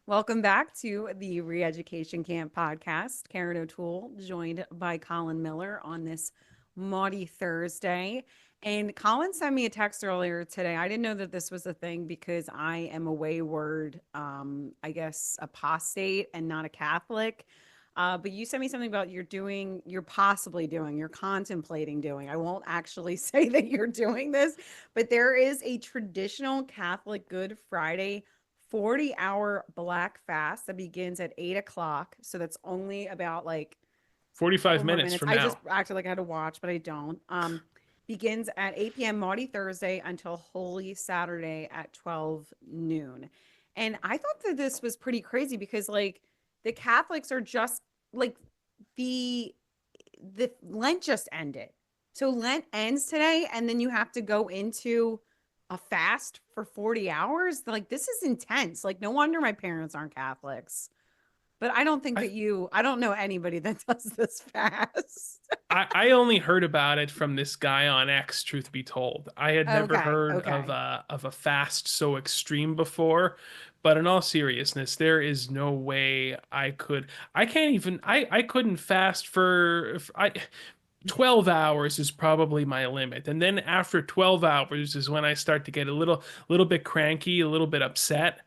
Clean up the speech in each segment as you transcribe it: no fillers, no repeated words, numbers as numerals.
Welcome back to the ReEducation Camp podcast. Karen O'Toole joined by Colin Miller on this Maudie Thursday. And Colin sent me a text earlier today. I didn't know that this was a thing because I am a wayward, I guess, apostate and not a Catholic. But you sent me something about you're possibly doing, you're contemplating doing. I won't actually say that you're doing this, but there is a traditional Catholic Good Friday 40-hour black fast that begins at 8 o'clock. So that's only about like 45 four more minutes minutes. from I just now. acted like I had to watch, but I don't. Begins at 8 p.m. Maudie Thursday until Holy Saturday at 12 noon. And I thought that this was pretty crazy because like the Catholics are just like the the Lent just ended. So Lent ends today, and then you have to go into a fast for 40 hours. Like, this is intense. Like, no wonder my parents aren't Catholics. But I don't think I, that I don't know anybody that does this fast. I only heard about it from this guy on X, truth be told. I had never Okay. heard Okay. of a fast so extreme before, but in all seriousness, there is no way I can't even I couldn't fast for I 12 hours is probably my limit. And then after 12 hours is when I start to get a little bit cranky, a little bit upset.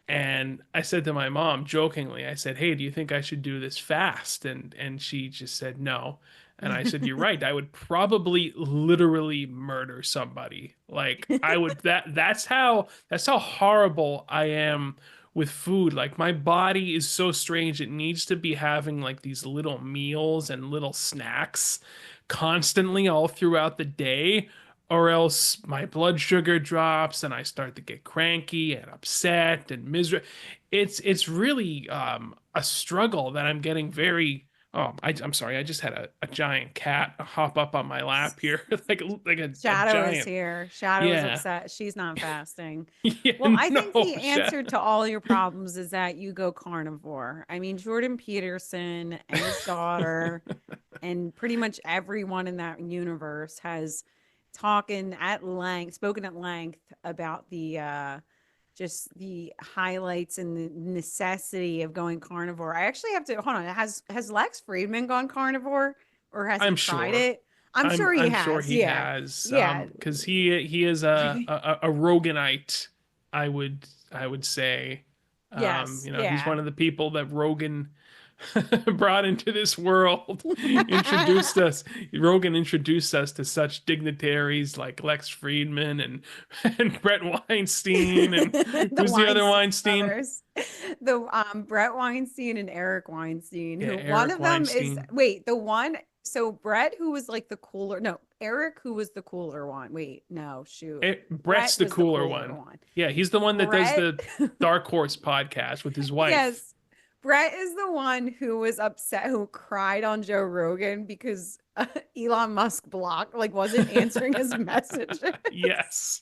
And I said to my mom jokingly, I said, "Hey, do you think I should do this fast?" And she just said no. And I said, "You're right. I would probably literally murder somebody. Like I would that's how horrible I am with food. Like my body is so strange. It needs to be having like these little meals and little snacks constantly all throughout the day, or else my blood sugar drops and I start to get cranky and upset and miserable. It's really a struggle that I'm getting very. Oh, I'm sorry. I just had a giant cat hop up on my lap here, like a Shadow is giant. here. Shadow is Yeah, upset. She's not fasting. Well, yeah. I think No, the answer shit. to all your problems is that you go carnivore. I mean, Jordan Peterson and his daughter and pretty much everyone in that universe has spoken at length about the just the highlights and the necessity of going carnivore. I actually have to hold on. Has Lex Friedman gone carnivore or has he I'm tried sure. it? I'm I'm sure he I'm sure has. he Yeah. has Yeah. because he is a Roganite. I would say Yes. he's Yeah. one of the people that Rogan brought into this world. introduced us Rogan introduced us to such dignitaries like Lex Friedman and Brett Weinstein, and The who's the other Weinstein Weinstein? brothers, the Brett Weinstein and Eric Weinstein, Yeah, who one Eric of them is Weinstein. wait, the one so Brett who was like the cooler, no, Eric who was the cooler one. Wait, no, shoot. Brett's Brett the was the cooler cooler one. one. Yeah, he's the one that does Brett the Dark Horse podcast with his wife. Yes. Brett is the one who was upset, who cried on Joe Rogan because Elon Musk blocked, like wasn't answering his messages. Yes.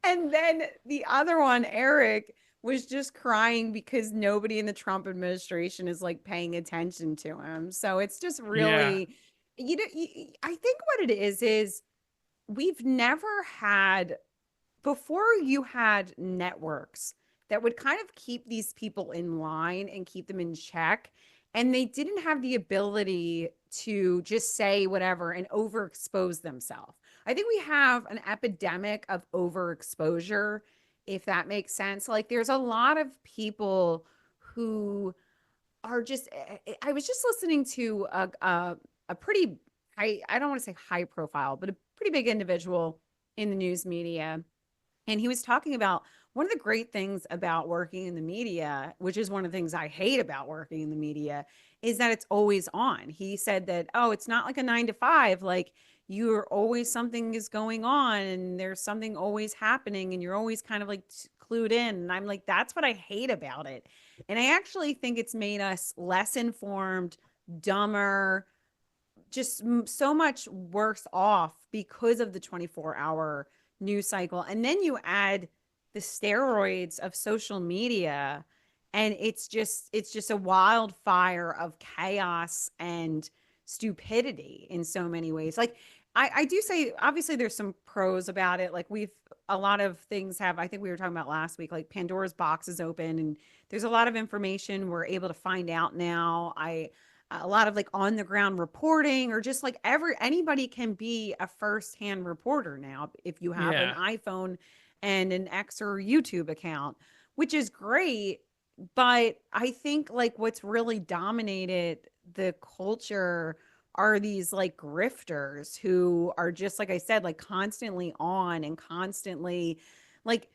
And then the other one, Eric, was just crying because nobody in the Trump administration is like paying attention to him. So it's just Yeah. really, I think what it is we've never had, before you had networks that would kind of keep these people in line and keep them in check. And they didn't have the ability to just say whatever and overexpose themselves. I think we have an epidemic of overexposure, if that makes sense. Like there's a lot of people who are just, I was just listening to a pretty, I don't want to say high profile, but a pretty big individual in the news media, and he was talking about one of the great things about working in the media, which is one of the things I hate about working in the media, is that it's always on. He said that, oh, it's not like a 9 to 5. Like you're always, something is going on and there's something always happening and you're always kind of like clued in. And I'm like, that's what I hate about it. And I actually think it's made us less informed, dumber, just so much worse off because of the 24-hour news cycle. And then you add the steroids of social media, and it's just a wildfire of chaos and stupidity in so many ways. Like I do say obviously there's some pros about it. Like a lot of things have, I think we were talking about last week, like Pandora's box is open and there's a lot of information we're able to find out now. A lot of like on the ground reporting or just like anybody can be a first-hand reporter now if you have an Yeah. iPhone and an X or YouTube account, which is great. But I think like what's really dominated the culture are these like grifters who are just like I said, like constantly on and constantly like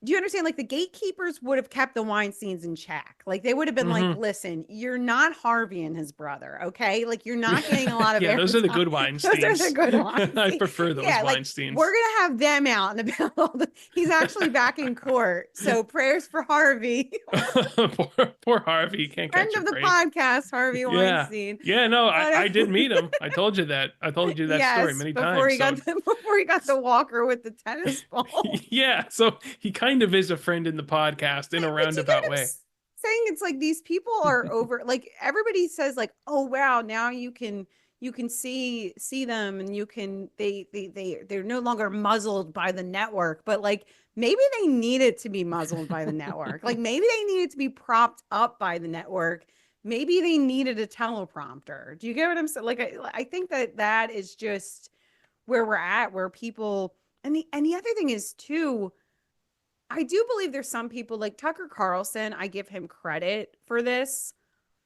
do you understand? Like the gatekeepers would have kept the Weinsteins in check. Like they would have been like, Hmm. listen, you're not Harvey and his brother, okay? Like you're not getting a lot of Yeah, those are the airtime. good Those are the Weinsteins. good I Weinstein. prefer those Yeah, like we're Weinsteins. gonna have them out and about all the he's actually back in court. So prayers for Harvey. Poor Harvey can't Friend catch a of the break. podcast, Harvey Yeah. Weinstein. Yeah, no, But I did meet him. I told you that. I told you that story yes, many times. So before he got the walker with the tennis ball. yeah, so he kind of is a friend in the podcast in a But you get roundabout him way. saying it's like these people are over like everybody says like oh wow now you can see them and you can they're no longer muzzled by the network but like maybe they needed to be muzzled by the network like maybe they needed to be propped up by the network maybe they needed a teleprompter do you get what I'm saying like I think that that is just where we're at where people and the other thing is too I do believe there's some people like Tucker Carlson. I give him credit for this.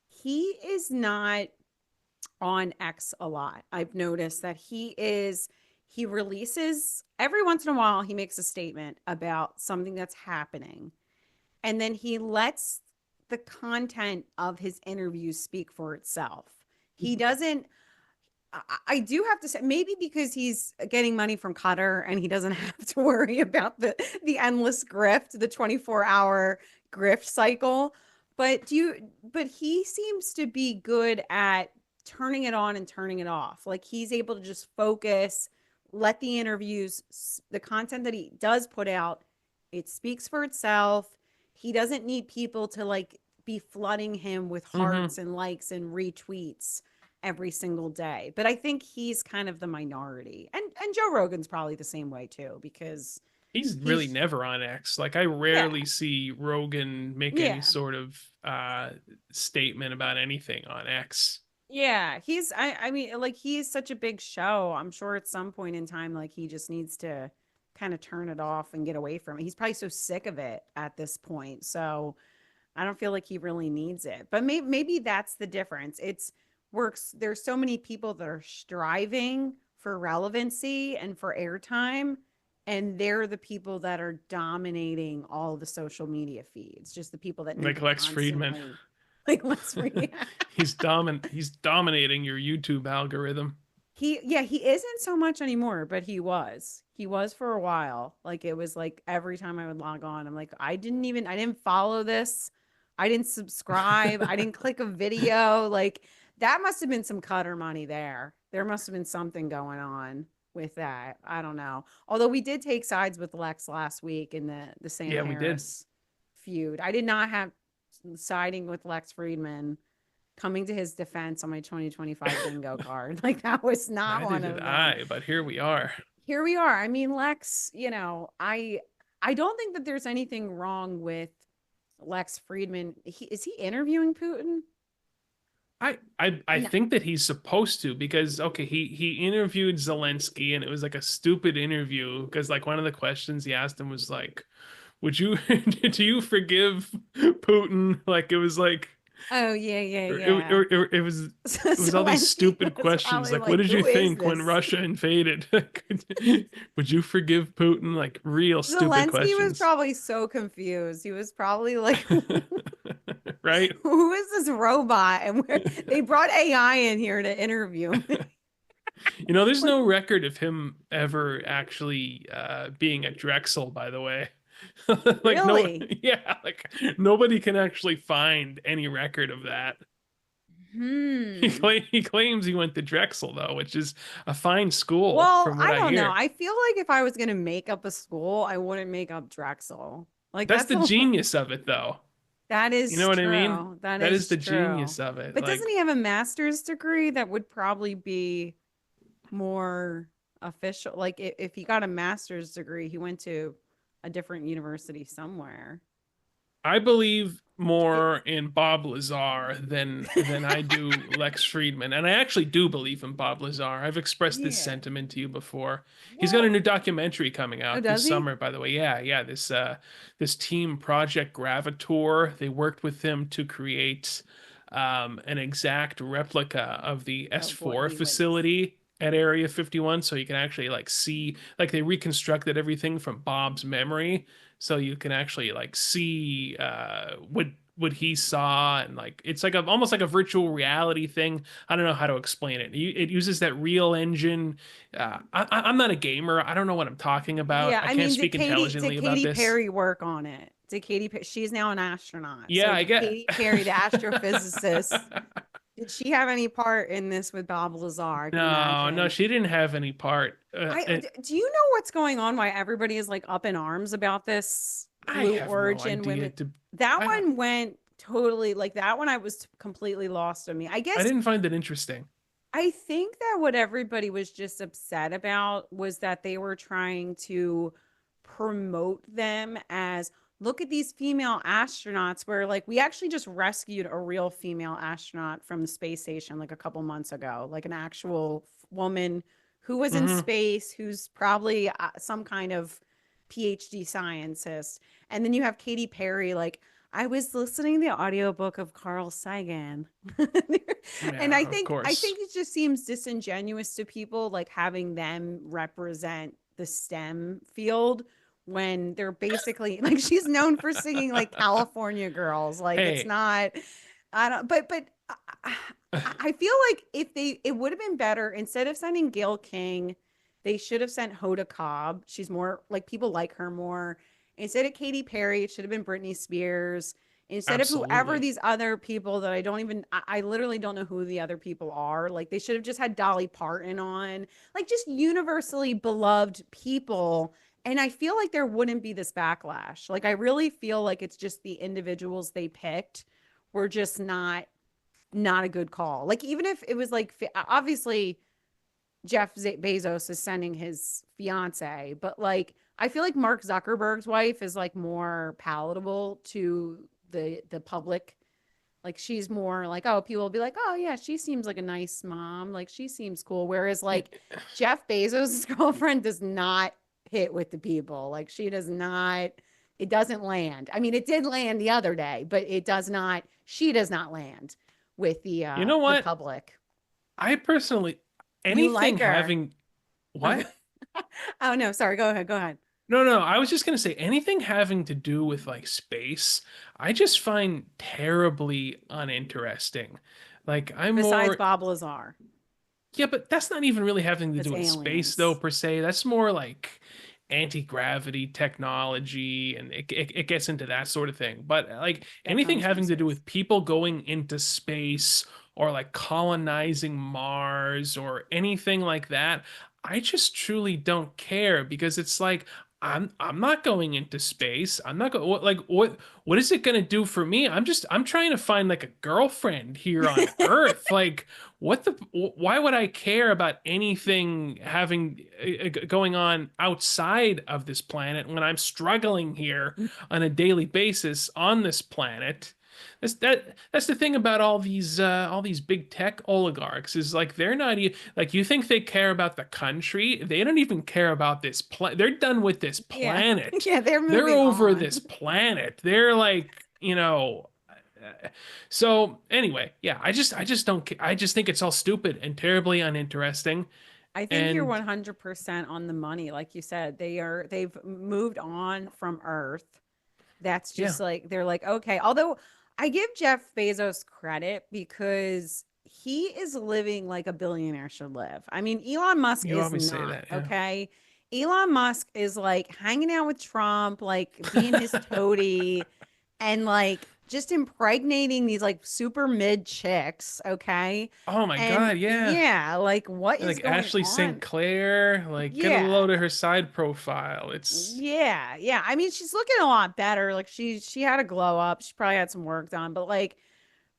He is not on X a lot. I've noticed that he releases every once in a while, he makes a statement about something that's happening. And then he lets the content of his interviews speak for itself. He doesn't I do have to say maybe because he's getting money from Qatar and he doesn't have to worry about the endless grift, the 24-hour grift cycle. But he seems to be good at turning it on and turning it off. Like he's able to just focus, let the interviews, the content that he does put out, it speaks for itself. He doesn't need people to like be flooding him with Hmm. hearts and likes and retweets every single day. But I think he's kind of the minority. And Joe Rogan's probably the same way too because He's really he's never on X. Like I yeah. rarely see Rogan make any Yeah. sort of statement about anything on X. Yeah, I mean like he's such a big show. I'm sure at some point in time like he just needs to kind of turn it off and get away from it. He's probably so sick of it at this point. So I don't feel like he really needs it. But maybe that's the difference. It's works. There's so many people that are striving for relevancy and for airtime, and they're the people that are dominating all the social media feeds. Just the people that need Like to Lex Friedman. constantly, like, let's read. He's dominating your YouTube algorithm. Yeah, he isn't so much anymore, but he was for a while. Like it was like every time I would log on I'm like I didn't follow this, I didn't subscribe, I didn't click a video. Like that must have been some cutter money there must have been something going on with that. I don't know, although we did take sides with Lex last week in the Sam Yeah, we did. Harris feud. I did not have siding with Lex Friedman coming to his defense on my 2025 bingo card. Like that was not Neither one did of them. I, but here we are. Here we are. I mean, Lex, I don't think that there's anything wrong with Lex Friedman. Is he interviewing Putin? I No. think that he's supposed to because okay, he interviewed Zelensky and it was like a stupid interview because like one of the questions he asked him was like, "Would you do you forgive Putin?" Like it was like Oh yeah, yeah, or yeah. it was it was all these Zelensky stupid was questions probably like, "What like, did you "Who is think when this?" Russia invaded?" Would you forgive Putin? Like real stupid Zelensky was questions. probably so confused. He was probably like, Right? "Who is this robot?" And they brought AI in here to interview him. You know, there's no record of him ever actually being at Drexel, by the way. Like no, Really? yeah, like nobody can actually find any record of that. Hmm. He claims he went to Drexel though, which is a fine school Well, from what I I don't know. hear. I feel like if I was going to make up a school, I wouldn't make up Drexel. Like That's that's the a, genius of it though. that You know is what I mean? true. That That is is the true. genius of it. But doesn't Like he have a master's degree that would probably be more official. Like if he got a master's degree, he went to a different university somewhere. I believe It, more in Bob Lazar than I do Lex Friedman, and I actually do believe in Bob Lazar. I've expressed this yeah. sentiment to you before. He's got a Well, new documentary coming oh, out this does he? summer, by the way. Yeah, yeah. This team Project Gravator, they worked with him to create an exact replica of the Of what S4 he would. facility at Area 51, so you can actually like see like they reconstructed everything from Bob's memory so you can actually like see what he saw, and like it's like almost like a virtual reality thing. I don't know how to explain it. It uses that Real Engine. I'm not a gamer. I don't know what I'm talking about. Yeah, I I can't mean, speak Did intelligently about Katy this. Perry work on it? Did she's now an astronaut. Yeah, So I did get. Katy Perry, the astrophysicist, did she have any part in this with Bob Lazar? I can No, no, imagine. she didn't have any part. Do you know what's going on? Why everybody is like up in arms about this I Blue have no Origin idea. women? That I one went totally like that one. I was completely lost on me. I didn't find it interesting. I think that what everybody was just upset about was that they were trying to promote them as look at these female astronauts where like we actually just rescued a real female astronaut from the space station like a couple months ago, like an actual woman who was in Hmm. space who's probably some kind of PhD scientist. And then you have Katy Perry like I was listening to the audiobook of Carl Sagan. And Yeah, of I course. think it just seems disingenuous to people like having them represent the STEM field when they're basically like she's known for singing like California Girls. Like it's Hey, not I don't but I feel like if they it would have been better instead of sending Gail King, they should have sent Hoda Cobb. She's more like people like her more. Instead of Katy Perry, it should have been Britney Spears. Instead of whoever absolutely. these other people that I don't even, I literally don't know who the other people are. Like they should have just had Dolly Parton on, like just universally beloved people. And I feel like there wouldn't be this backlash. Like I really feel like it's just the individuals they picked were just not a good call. Like even if it was like obviously Jeff Bezos is sending his fiance, but like I feel like Mark Zuckerberg's wife is like more palatable to the public. Like she's more like, oh, people will be like, oh yeah, she seems like a nice mom. Like she seems cool. Whereas like Jeff Bezos' girlfriend does not hit with the people. Like she does not, it doesn't land. I mean, it did land the other day, but it does not, she does not land with You know the what? public. I personally, You anything like her. having what? Oh no, sorry. Go ahead. Go ahead. No, no, I was just gonna say anything having to do with like space, I just find terribly uninteresting. Like I'm Besides more, Bob Lazar, yeah, but that's not even really having to that's do with space though aliens. per se. That's more like anti-gravity technology, and it gets into that sort of thing. But like anything That comes from having to do space. with people going into space or like colonizing Mars or anything like that, I just truly don't care because it's like I'm not going into space. I'm not going what is it going to do for me? I'm trying to find like a girlfriend here on Earth. Like why would I care about anything having going on outside of this planet when I'm struggling here on a daily basis on this planet? That's the thing about all these big tech oligarchs is like they're not even like you think they care about the country. They don't even care about this they're done with this Yeah. planet. Yeah, they're They're moving over on. this planet. They're like, so anyway, yeah, I just don't I just think it's all stupid and terribly uninteresting. I think you're And 100% on the money. Like you said, they've moved on from Earth. That's yeah, just like they're like, okay. Although I give Jeff Bezos credit because he is living like a billionaire should live. I mean, Elon Musk you is always say not, that, yeah. okay? Elon Musk is like hanging out with Trump, like being his toady and like just impregnating these like super mid chicks, okay? Oh my And God, yeah. yeah, like what is Like going Ashley St. on? Clair, like get a Yeah. load of her side profile. It's Yeah, yeah. I mean, she's looking a lot better. Like she had a glow up. She probably had some work done, but like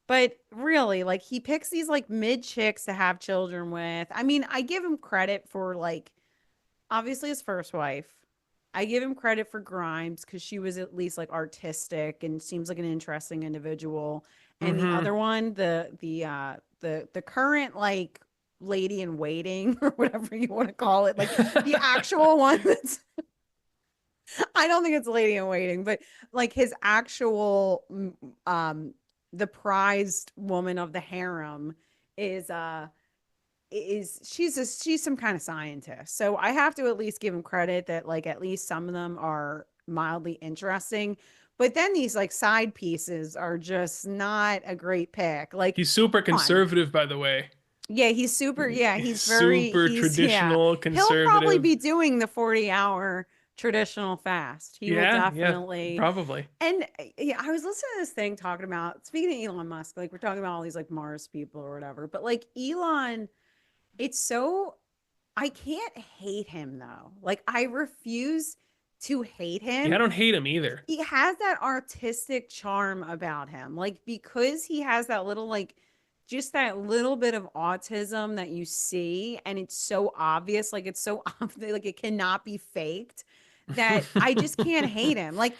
But really, like he picks these like mid chicks to have children with. I mean, I give him credit for like obviously his first wife. I give him credit for Grimes because she was at least like artistic and seems like an interesting individual. And the Hmm. other one, the current like lady in waiting or whatever you want to call it, like the actual one that's I don't think it's a lady in waiting, but like his actual the prized woman of the harem is she's some kind of scientist. So I have to at least give him credit that like at least some of them are mildly interesting. But then these like side pieces are just not a great pick. Like, He's super come on. conservative, by the way. Yeah, he's super. Yeah, He's he's very, super yeah. traditional, He'll probably conservative. be doing the 40-hour traditional fast. He will Yeah, yeah, definitely. probably. And yeah, I was listening to this thing talking about, speaking of Elon Musk, like we're talking about all these like Mars people or whatever, but like Elon, it's so I can't hate him though. Like I refuse to hate Yeah, I him. don't hate him either. He has that artistic charm about him. Like because he has that little like just that little bit of autism that you see and it's so obvious, like it's so obvious, like it cannot be faked that I just can't hate him. Like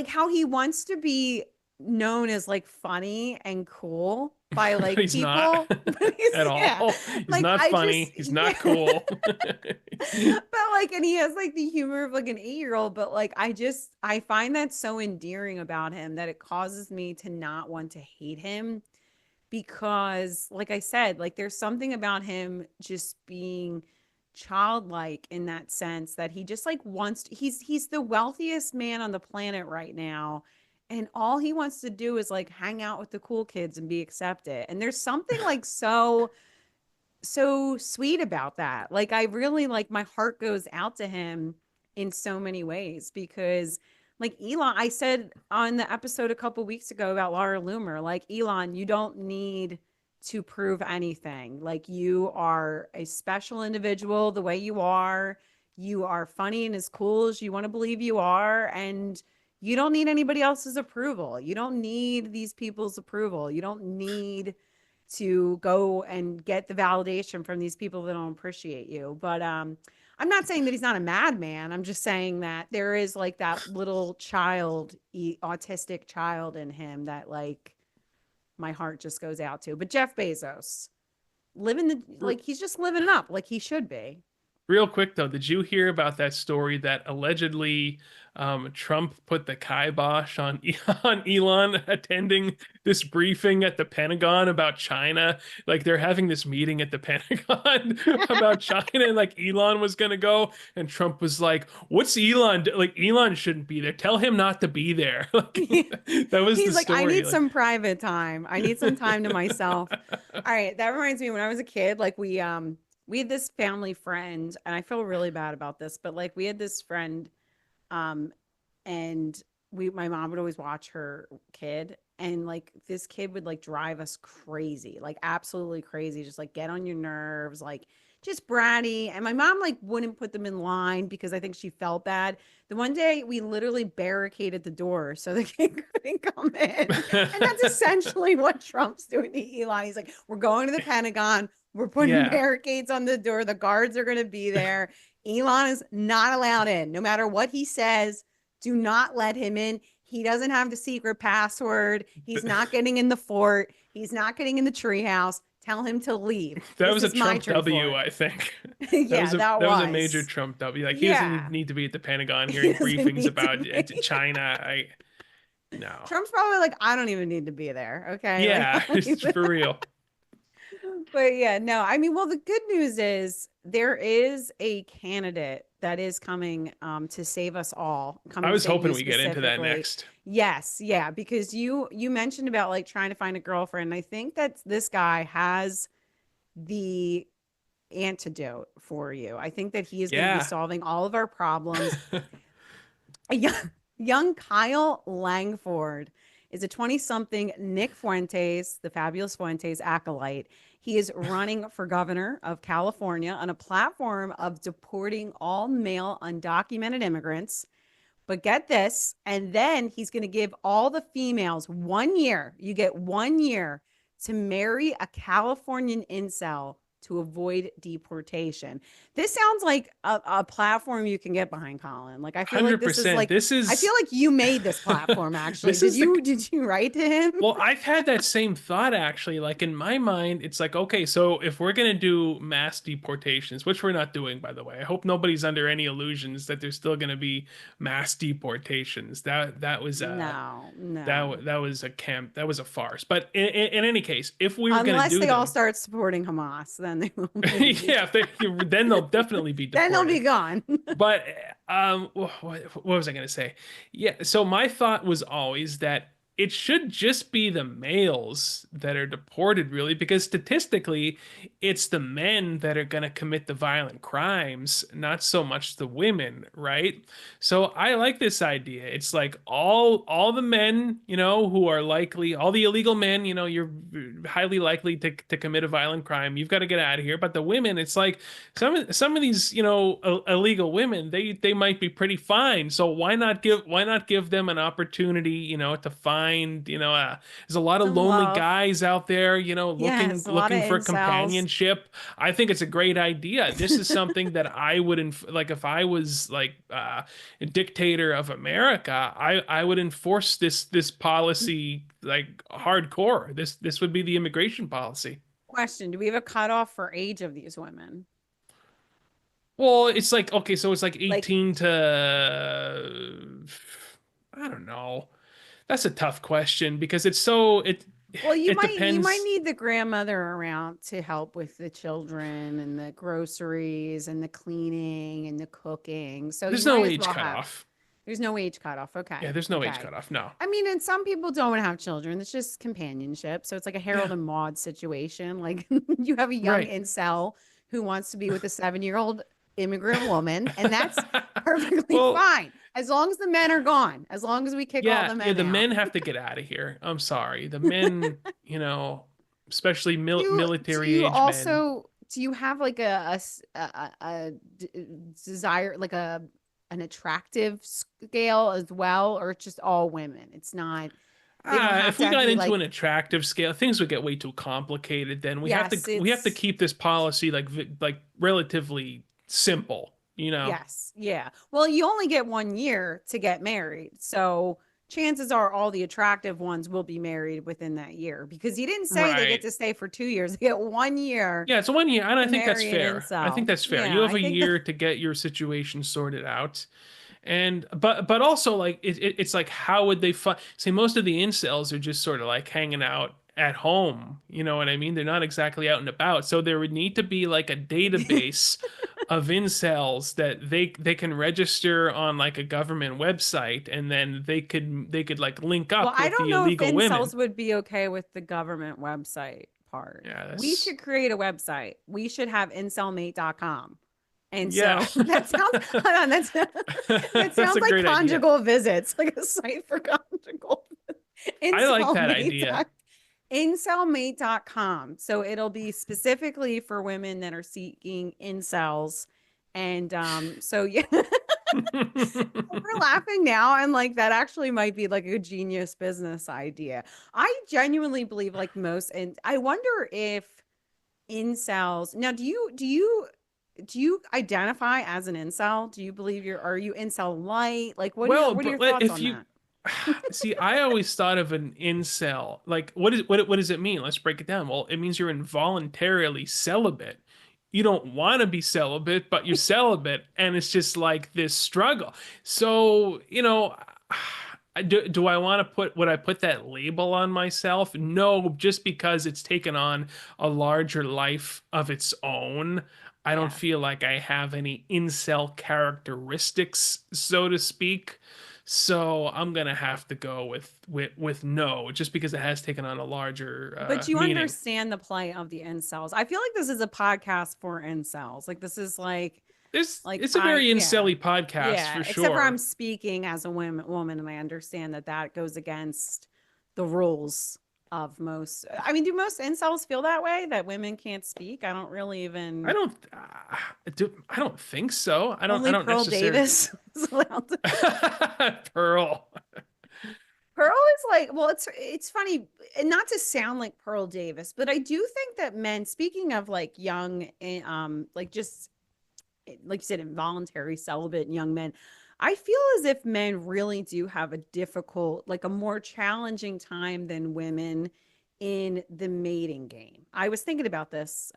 how he wants to be known as like funny and cool by But like he's not people. But he's at yeah. all. He's Like not I just funny. He's yeah. not cool. But like and he has like the humor of like an 8-year old, but like I find that so endearing about him that it causes me to not want to hate him because like I said, like there's something about him just being childlike in that sense that he just like wants to, he's the wealthiest man on the planet right now and all he wants to do is like hang out with the cool kids and be accepted. And there's something like so sweet about that. Like I really like my heart goes out to him in so many ways because like Elon, I said on the episode a couple weeks ago about Laura Loomer, like Elon, you don't need to prove anything. Like you are a special individual the way you are. You are funny and as cool as you want to believe you are. And you don't need anybody else's approval. You don't need these people's approval. You don't need to go and get the validation from these people that don't appreciate you. But I'm not saying that he's not a madman. I'm just saying that there is like that little child, autistic child in him that like my heart just goes out to. But Jeff Bezos, living the like he's just living it up like he should be. Real quick though, did you hear about that story that allegedly Trump put the kibosh on on Elon attending this briefing at the Pentagon about China? Like they're having this meeting at the Pentagon about China, and like Elon was gonna go, and Trump was like, "What's Elon do? Like Elon shouldn't be there. Tell him not to be there." Like that was the He's like, I story. need Like, some private time. I need some time to myself. All right, that reminds me when I was a kid, like we had this family friend, and I feel really bad about this, but like we had this friend, um, and we my mom would always watch her kid, and like this kid would like drive us crazy, like absolutely crazy, just like get on your nerves, like just bratty. And my mom like wouldn't put them in line because I think she felt bad. The one day we literally barricaded the door so the kid couldn't come in. And that's essentially what Trump's doing to Elon. He's like, we're going to the Pentagon. We're putting yeah. barricades on the door. The guards are going to be there. Elon is not allowed in. No matter what he says, do not let him in. He doesn't have the secret password. He's not getting in the fort. He's not getting in the treehouse. Tell him to leave. That This was a is my Trump turn for W, it. I think. Yeah, that That was a major was. Trump W. Like he doesn't Yeah. need to be at the Pentagon He hearing doesn't briefings need to about be. China. I no. Trump's probably like, I don't even need to be there. Okay. Like, I Yeah, don't just even. for real. But yeah, no, I mean, well, the good news is there is a candidate that is coming to save us all, I coming to was save hoping you we get into that specifically. next. Yes, yeah, because you mentioned about like trying to find a girlfriend. I think that this guy has the antidote for you. I think that he is going to be Yeah. solving all of our problems. A young Kyle Langford is a 20 something Nick Fuentes, the fabulous Fuentes acolyte. He is running for governor of California on a platform of deporting all male undocumented immigrants, But get this, and then he's going to give all the females 1 year. You get 1 year to marry a Californian incel to avoid deportation. This sounds like a platform you can get behind, Colin. Like I feel like this is 100%. like I feel like you made this platform actually. This is the Did you write to him? Well, I've had that same thought actually. Like in my mind, it's like, okay, so if we're gonna do mass deportations, which we're not doing, by the way, I hope nobody's under any illusions that there's still gonna be mass deportations. That was No, no. that was a camp, that was a farce. But in any case, if we were gonna Unless do they all them, start supporting Hamas, then they will maybe yeah, if they, then they'll definitely be then they'll be deported. gone. But what was I gonna say? Yeah, so my thought was always that it should just be the males that are deported, really, because statistically, it's the men that are going to commit the violent crimes, not so much the women, right? So I like this idea. It's like all the men, who are likely, all the illegal men, you're highly likely to commit a violent crime. You've got to get out of here. But the women, it's like some of these, illegal women, they might be pretty fine. So why not give them an opportunity, to find, there's a lot of Some lonely love. guys out there, looking Yes, a lot of looking for incels. companionship. I think it's a great idea. This is something that I would like if I was like a dictator of America, I would enforce this policy like hardcore. This would be the immigration policy. Question: do we have a cutoff for age of these women? Well, it's like okay, so it's like Like, 18 to I don't know. That's a tough question because it's so well, it you might depends. need the grandmother around to help with the children and the groceries and the cleaning and the cooking. So you There's no might as age well have. cutoff. There's no age cutoff. Yeah, Okay. there's no age Okay. cutoff. No. I mean, and some people don't have children. It's just companionship. So it's like a Harold Yeah, and Maude situation. Like you have a young right. incel who wants to be with a 7-year-old immigrant woman, and that's perfectly Well, fine. As long as the men are gone, as long as we kick all yeah, the yeah, men the out. men have to get out of here. I'm sorry. The men, especially Do military you age men. also do you have like desire like a an attractive scale as well, or it's just all women? It's not they don't have If we to got be into like an attractive scale, things would get way too complicated. Then yes, we have to it's keep this policy like relatively simple, yes, yeah. Well, you only get 1 year to get married. So chances are all the attractive ones will be married within that year because you didn't say they get Right. to stay for 2 years. They get 1 year Yeah, it's 1 year, and I to think that's marry an fair. I think incel. that's fair. You Yeah, have I a think that year to get your situation sorted out. And but also like it's like how would they find say most of the incels are just sort of like hanging out at home, you know what I mean? They're not exactly out and about. So there would need to be like a database of incels that they can register on like a government website and then they could like link well, up I with don't the know if illegal women. incels would be okay with the government website part. Yeah, We that's should create a website. We should have incelmate.com. And yeah. so that sounds hold on, that That's sounds a like great idea. conjugal visits, like a site for conjugal I like that incelmate. idea. Incelmate.com. So it'll be specifically for women that are seeking incels. And so yeah, we're laughing now and like that actually might be like a genius business idea. I genuinely believe like most and I wonder if incels now do you identify as an incel? Do you believe are you incel light? Like Well, what are your but thoughts if on you that? see, I always thought of an incel. Like, what does it mean? Let's break it down. Well, it means you're involuntarily celibate. You don't want to be celibate, but you're celibate, and it's just like this struggle. So, do I want to would I put that label on myself? No, just because it's taken on a larger life of its own. I don't Yeah. feel like I have any incel characteristics, so to speak. So I'm gonna have to go with no, just because it has taken on a larger But you meaning. understand the play of the incels. I feel like this is a podcast for incels. Like this is like It's a very yeah. incelly podcast Yeah, for except for I'm sure. speaking as a woman and I understand that that goes against the rules. of most. I mean, do most incels feel that way that women can't speak? I don't really I even. don't I don't think so. I Only don't Pearl necessarily. Davis is allowed to. Pearl. Pearl is like, well, it's funny, and not to sound like Pearl Davis, but I do think that men, speaking of like young, like just like you said, involuntary celibate young men, I feel as if men really do have a difficult, like a more challenging time than women in the mating game. I was thinking about this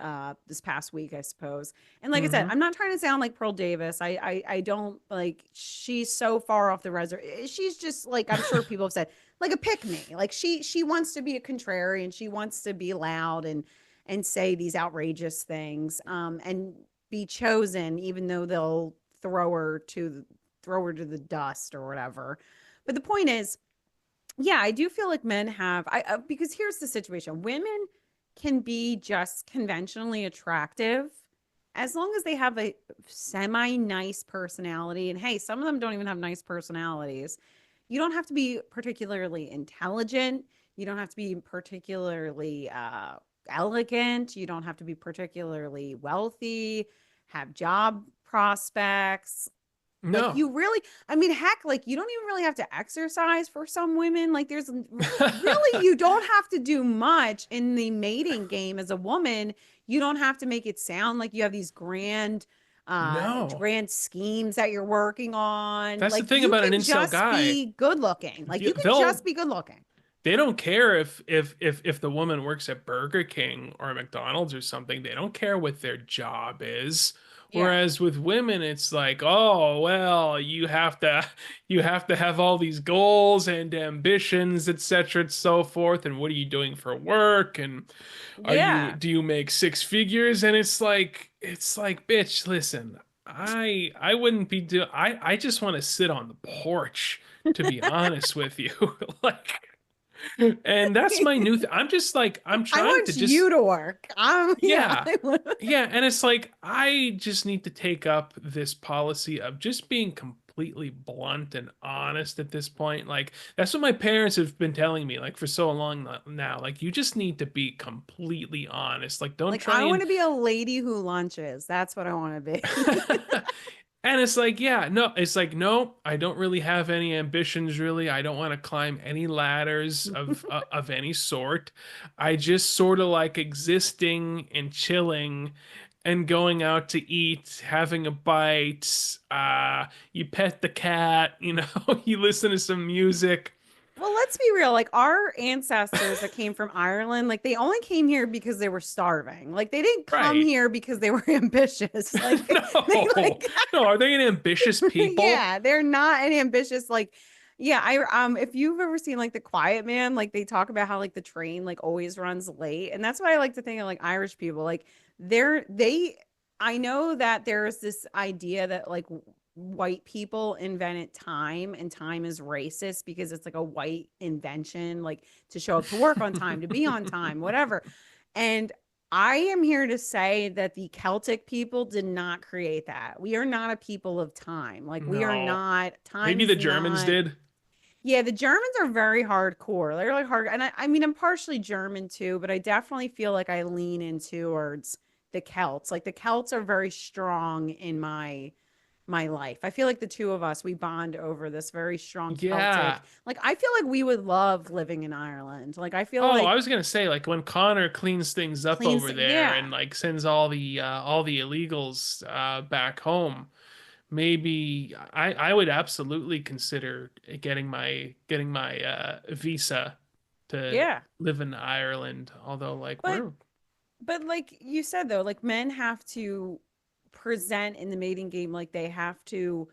this past week, I suppose. And like I said, Hmm. I'm not trying to sound like Pearl Davis. I don't like she's so far off the reservation. She's just like I'm sure people have said, like a pick me. Like she wants to be a contrarian. She wants to be loud and say these outrageous things. And be chosen, even though they'll throw her to the dust or whatever. But the point is, yeah, I do feel like men have because here's the situation: women can be just conventionally attractive as long as they have a semi nice personality. And hey, some of them don't even have nice personalities. You don't have to be particularly intelligent. You don't have to be particularly elegant. You don't have to be particularly wealthy, have job prospects. Like No. you really, I mean, heck, like you don't even really have to exercise for some women. Like there's really, you don't have to do much in the mating game as a woman. You don't have to make it sound like you have these No. grand schemes that you're working on. That's the Like thing you about an can incel just guy. be good looking. Like you can They'll just be good looking. they don't care if the woman works at Burger King or McDonald's or something. They don't care what their job is. Yeah. Whereas with women, it's like, oh, well, you have to have all these goals and ambitions, etc. and so forth. And what are you doing for work? And Yeah. do you make six figures? And it's like, bitch, listen, I wouldn't be do I just want to sit on the porch, to be honest with you. Like, and that's my new th I'm just like, I'm I trying to want just, you to work. Yeah. yeah. Yeah, and it's like I just need to take up this policy of just being completely blunt and honest at this point. Like that's what my parents have been telling me like for so long now. Like you just need to be completely honest. Like don't Like try I want and to be a lady who lunches. That's what I want to be. and it's like, yeah, no, it's like, no, I don't really have any ambitions, really. I don't want to climb any ladders of any sort. I just sort of like existing and chilling and going out to eat, having a bite. You pet the cat, you know, you listen to some music. Well, let's be real. Like our ancestors that came from Ireland, like they only came here because they were starving. Like they didn't come Right. here because they were ambitious. Like they No, like no, are they an ambitious people? yeah, they're not an ambitious like yeah, I if you've ever seen like The Quiet Man, like they talk about how like the train like always runs late. And that's what I like to think of like Irish people. Like they I know that there's this idea that like white people invented time and time is racist because it's like a white invention, like to show up to work on time, to be on time, whatever. And I am here to say that the Celtic people did not create that. We are not a people of time. Like we are No. not, Maybe the time's Germans not. did. Yeah, the Germans are very hardcore. They're like hard. And I mean, I'm partially German too, but I definitely feel like I lean in towards the Celts. Like the Celts are very strong in my life. I feel like the two of us, we bond over this very strong Yeah. Celtic. Like I feel like we would love living in Ireland. Like I feel Oh, I like was gonna say, like when Connor cleans things up cleans, over there yeah. and like sends all the illegals back home, maybe I would absolutely consider getting my visa to Yeah. live in Ireland. Although like But we're like you said though, like men have to present in the mating game like they have to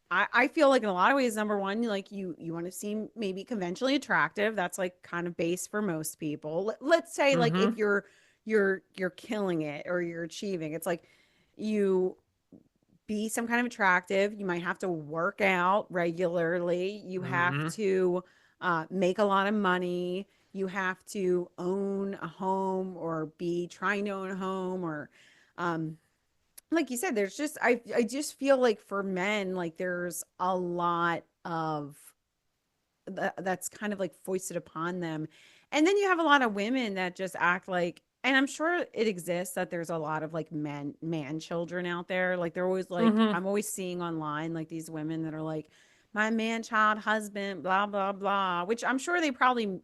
I feel like in a lot of ways, number one, like you want to seem maybe conventionally attractive. That's like kind of base for most people. Let's say like if mm-hmm, you're killing it or you're achieving, it's like you be some kind of attractive. You might have to work out regularly. You have mm-hmm. to make a lot of money. You have to own a home or be trying to own a home or um, like you said, there's just I just feel like for men, like there's a lot of that's kind of like foisted upon them. And then you have a lot of women that just act like, and I'm sure it exists that there's a lot of like man children out there. Like they're always like, Hmm. I'm always seeing online like these women that are like, my man child husband, blah, blah, blah, which I'm sure they probably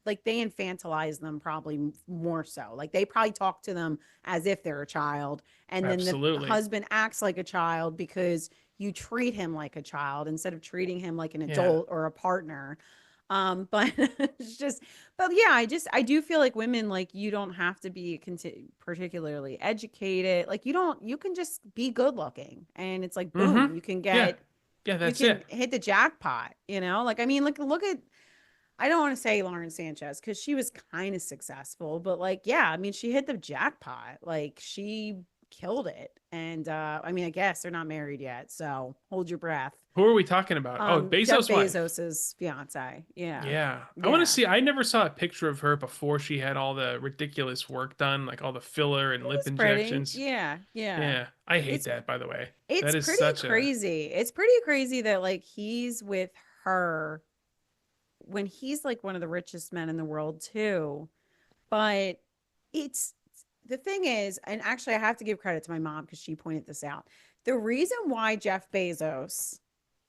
like they infantilize them probably more so. Like they probably talk to them as if they're a child. And then the Absolutely. husband acts like a child because you treat him like a child instead of treating him like an Yeah. adult or a partner. But it's just, but yeah, I do feel like women, like you don't have to be particularly educated. Like you can just be good looking and it's like, Hmm. boom, Yeah. Yeah, you that's can it. hit the jackpot, you know? Like, I mean, look at, I don't want to say Lauren Sanchez because she was kind of successful, but like, yeah, I mean, she hit the jackpot. Like, she killed it. And I mean, I guess they're not married yet, so hold your breath. Who are we talking about? Oh, Jeff Bezos' wife. Bezos's fiance. Yeah. Yeah. I want to Yeah. see. I never saw a picture of her before she had all the ridiculous work done, like all the filler and lip It's pretty. injections. Yeah. Yeah. Yeah. I hate It's that, by the way. it's That is pretty such a. crazy. It's pretty crazy that like he's with her when he's like one of the richest men in the world too. But it's the thing is, and actually I have to give credit to my mom because she pointed this out. The reason why Jeff Bezos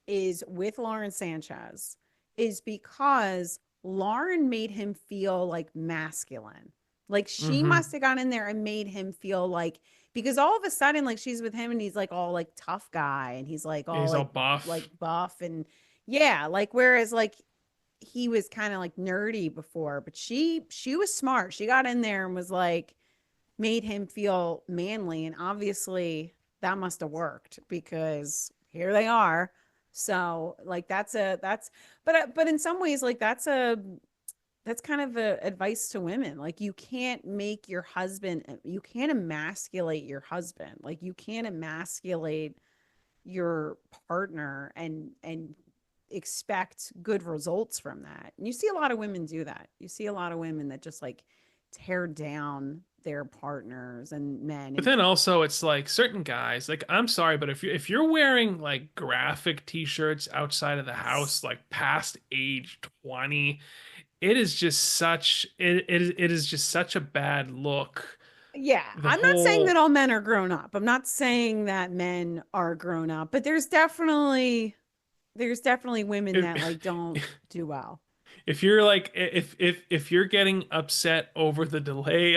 is with Lauren Sanchez is because Lauren made him feel like masculine. Like she Hmm. must have gone in there and made him feel like, because all of a sudden like she's with him and he's like all like tough guy and he's like all He's all buff. like buff and yeah, like whereas like he was kind of like nerdy before, but she was smart. She got in there and was like made him feel manly, and obviously that must have worked because here they are. So like that's but in some ways like that's kind of a advice to women. Like you can't make your husband, you can't emasculate your husband. Like you can't emasculate your partner and expect good results from that. And you see a lot of women do that. You see a lot of women that just like tear down their partners and men But and then also it's like certain guys, like I'm sorry, but if you're wearing like graphic t-shirts outside of the yes. house, like past age 20, it is just such a bad look. Yeah, The I'm not saying that whole all men are grown up. I'm not saying that men are grown up, but there's definitely women that if like don't do well. if you're like if you're getting upset over the delay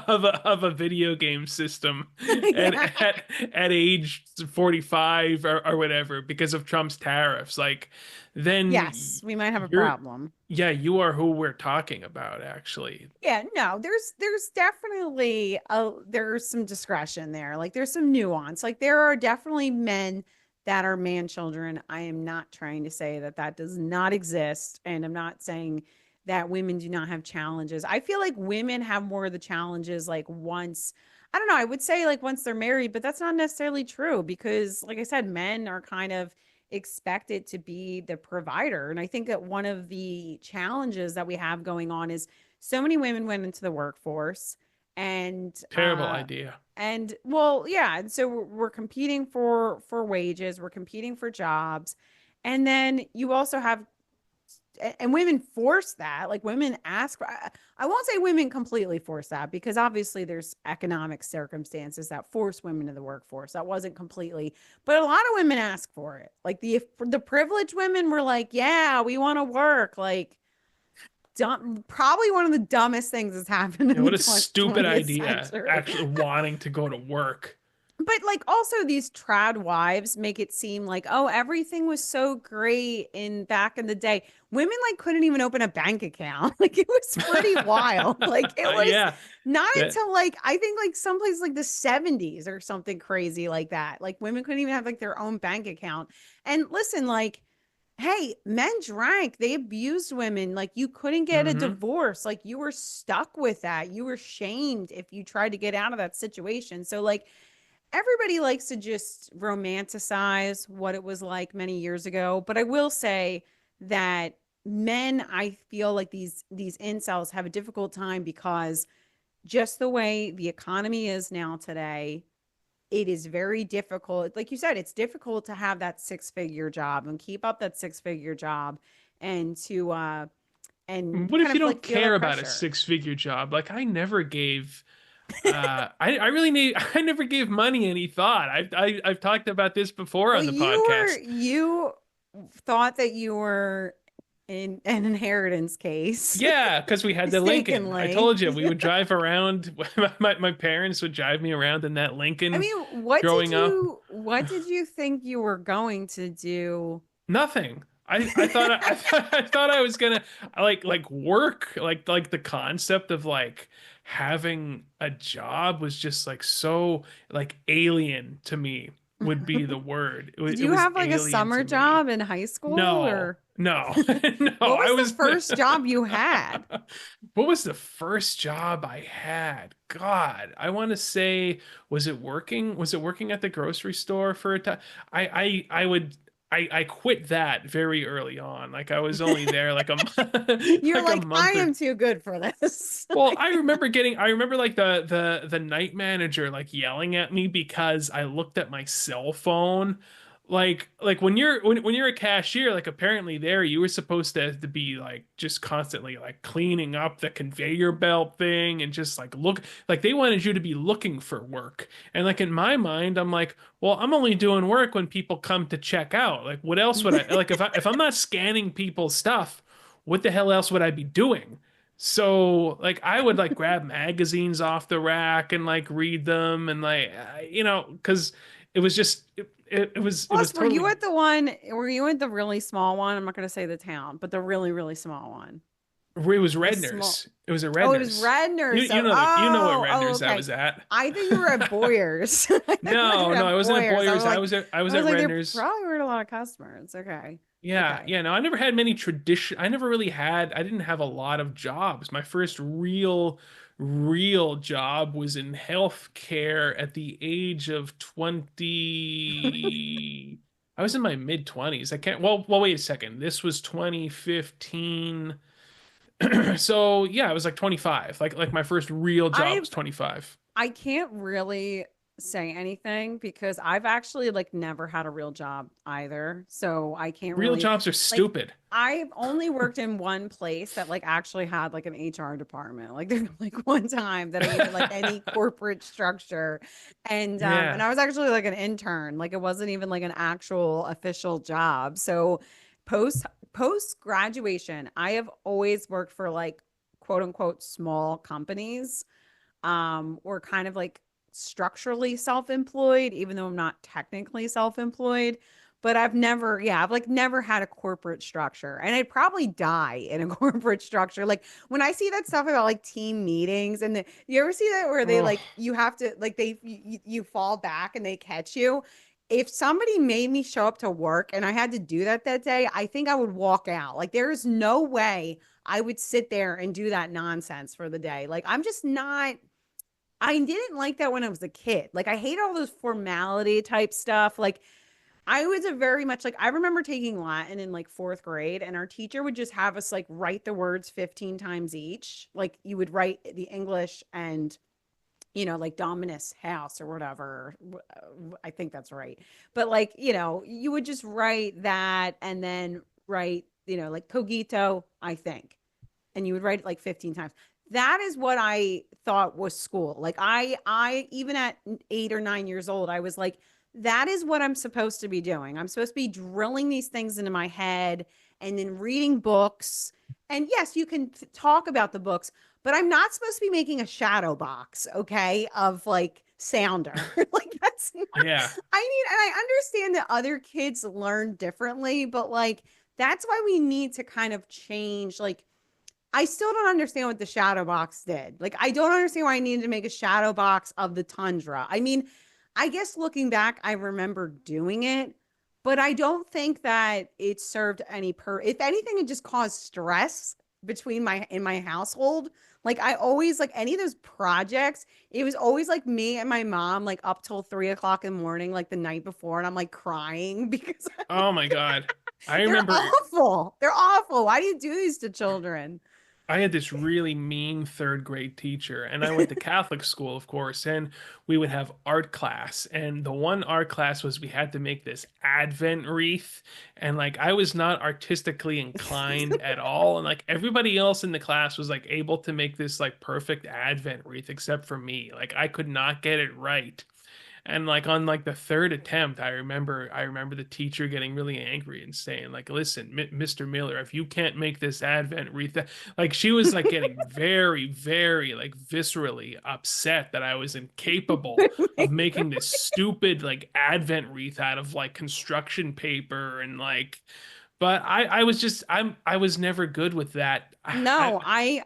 of a video game system Yeah. at age 45 or whatever because of Trump's tariffs, like then Yes, we might have a you're problem. yeah, you are who we're talking about actually. Yeah, no, there's definitely there's some discretion there. Like there's some nuance. Like there are definitely men that are man children. I am not trying to say that that does not exist, and I'm not saying that women do not have challenges. I feel like women have more of the challenges like once I don't know, I would say like once they're married, but that's not necessarily true because like I said, men are kind of expected to be the provider. And I think that one of the challenges that we have going on is so many women went into the workforce and Terrible idea. well yeah, and so we're competing for wages, we're competing for jobs, and then you also have and women force that, like women ask for, I won't say women completely force that because obviously there's economic circumstances that force women to the workforce, that wasn't completely, but a lot of women ask for it, like the privileged women were like yeah we want to work, like dumb, probably one of the dumbest things that's happened Yeah, in the what a stupid 20th idea century. actually wanting to go to work. But like also these trad wives make it seem like oh everything was so great in back in the day. Women like couldn't even open a bank account. Like it was pretty wild. Like it was Yeah, not that until like I think like someplace like the 70s or something crazy like that. Like women couldn't even have like their own bank account. And listen, like hey, men drank, they abused women. Like you couldn't get a hmm. divorce. Like you were stuck with that. You were shamed if you tried to get out of that situation. So like everybody likes to just romanticize what it was like many years ago, but I will say that men, I feel like these incels have a difficult time because just the way the economy is now today, it is very difficult. Like you said, it's difficult to have that six-figure job and keep up that six-figure job and to and What if kind you of don't like feel that care about a pressure. six-figure job? Like I never gave I really need I never gave money any thought. I've talked about this before Well, on the podcast. you thought that you were in an inheritance case, Yeah, because we had the Lincoln. I mistakenly. told you we would drive around. My parents would drive me around in that I Lincoln mean, growing up. what did you think you were going to do? Nothing. I thought I was gonna like work like the concept of like having a job was just like so like alien to me would be the word. Did It you was have like a alien summer to me. job in high school No, or no, no. what I was the was first job you had? What was the first job I had? God, I want to say, was it working? Was it working at the grocery store for a time? I would I quit that very early on. Like I was only there like a You're like a like, I month or am too good for this. well, I remember like the night manager like yelling at me because I looked at my cell phone. Like when you're a cashier, like apparently there you were supposed to be like just constantly like cleaning up the conveyor belt thing and just like look like they wanted you to be looking for work. And like in my mind, I'm like, well, I'm only doing work when people come to check out. Like what else would I like if I'm not scanning people's stuff, what the hell else would I be doing? So like I would like grab magazines off the rack and like read them and like you know because it was just it was Plus, totally were you at the really small one? I'm not going to say the town, but the really, really small one. it was The small, Redner's. It was a oh, it was Redner's. Redner. So, You know what oh, Redner's I okay. was at. I thought you were at Boyers. I thought you might have No, been no, I at wasn't at Boyers. Boyers. I was I was at like, there Redner's. probably weren't a lot of customers. Okay. Yeah, Okay. yeah, no, I never had many tradition. I never really had, I didn't have a lot of jobs. My first real job was in healthcare at the age of 20. I was in my mid 20s. I can't, wait a second. This was 2015. So yeah, I was like 25. Like my first real job was I've 25. I can't really say anything because I've actually like never had a real job either. So I can't Real really jobs are like stupid. I've only worked in one place that like actually had like an HR department. Like there's like one time that I even like any corporate structure and Yeah. I was actually like an intern. Like it wasn't even like an actual official job. So post post graduation, I have always worked for like quote unquote small companies or kind of like structurally self-employed, even though I'm not technically self-employed. But I've like never had a corporate structure. And I'd probably die in a corporate structure. Like when I see that stuff about like team meetings you ever see that where they Oh, like you have to like you fall back and they catch you. If somebody made me show up to work and I had to do that day, I think I would walk out. Like there is no way I would sit there and do that nonsense for the day. Like I'm just not I didn't like that when I was a kid. Like I hate all those formality type stuff. Like I was a very much like I remember taking Latin in like fourth grade, and our teacher would just have us like write the words 15 times each. Like you would write the English and like Dominus house or whatever. I think that's right. But like, you would just write that and then write, like cogito, I think, and you would write it like 15 times. That is what I thought was school. Like I even at 8 or 9 years old, I was like, that is what I'm supposed to be doing. I'm supposed to be drilling these things into my head and then reading books. And yes, you can talk about the books, but I'm not supposed to be making a shadow box, okay, of like sounder. Like that's not, yeah. and I understand that other kids learn differently, but like that's why we need to kind of change like I still don't understand what the shadow box did. Like, I don't understand why I needed to make a shadow box of the tundra. I mean, I guess looking back, I remember doing it, but I don't think that it served if anything, it just caused stress in my household. Like I always like any of those projects, it was always like me and my mom like up till 3 o'clock in the morning, like the night before, and I'm like crying because Oh my God. I they're remember awful. They're awful. Why do you do these to children? I had this really mean third grade teacher, and I went to Catholic school, of course, and we would have art class. And the one art class was we had to make this Advent wreath. And like I was not artistically inclined at all. And like everybody else in the class was like able to make this like perfect Advent wreath except for me. Like I could not get it right. And like on like the third attempt, I remember the teacher getting really angry and saying like, "Listen, Mr. Miller, if you can't make this Advent wreath," like she was like getting very, very like viscerally upset that I was incapable of making this stupid like Advent wreath out of like construction paper and like. But I was just I was never good with that. No, I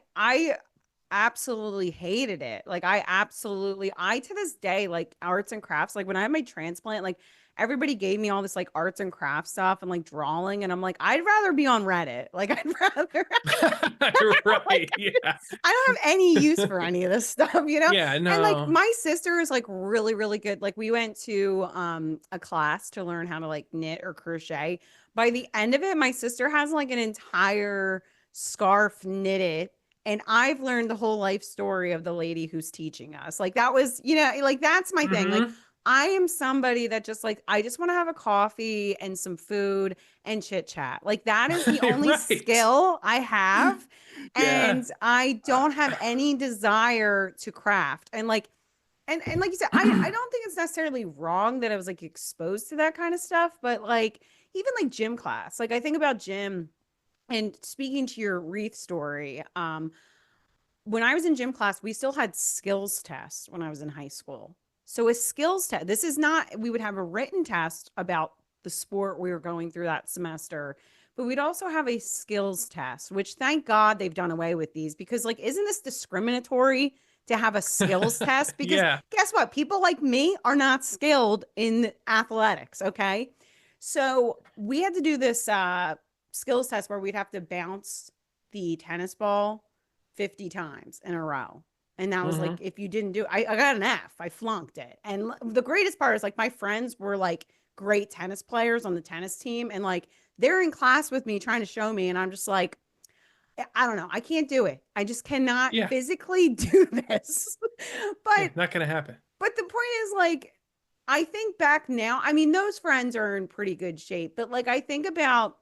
absolutely hated it. Like I to this day like arts and crafts. Like when I had my transplant, like everybody gave me all this like arts and crafts stuff and like drawing and I'm like I'd rather be on Reddit. Like I'd rather Right, like yeah. I don't have any use for any of this stuff, you know? Yeah, And like no. my sister is like really, really good. Like we went to a class to learn how to like knit or crochet. By the end of it, my sister has like an entire scarf knitted. And I've learned the whole life story of the lady who's teaching us. Like that was, you know, like that's my thing. Like Hmm. I am somebody that just like I just want to have a coffee and some food and chit chat. Like that is the only Right. skill I have Yeah. and I don't have any desire to craft. And like you said, I don't think it's necessarily wrong that I was like exposed to that kind of stuff, but like even like gym class, like I think about gym and speaking to your wreath story, when I was in gym class, we still had skills tests when I was in high school. So a skills test, this is not, we would have a written test about the sport we were going through that semester, but we'd also have a skills test, which thank God they've done away with these because, like, isn't this discriminatory to have a skills test? Because Yeah. guess what? People like me are not skilled in athletics. Okay. So we had to do this skills test where we'd have to bounce the tennis ball 50 times in a row. And that was like, Hmm. if you didn't do, I got an F. I flunked it. And the greatest part is like my friends were like great tennis players on the tennis team. And like they're in class with me trying to show me. And I'm just like, I don't know. I can't do it. I just cannot Yeah. physically do this. Yeah. but Not gonna happen. the point is like, I think back now, I mean, those friends are in pretty good shape, but like I think about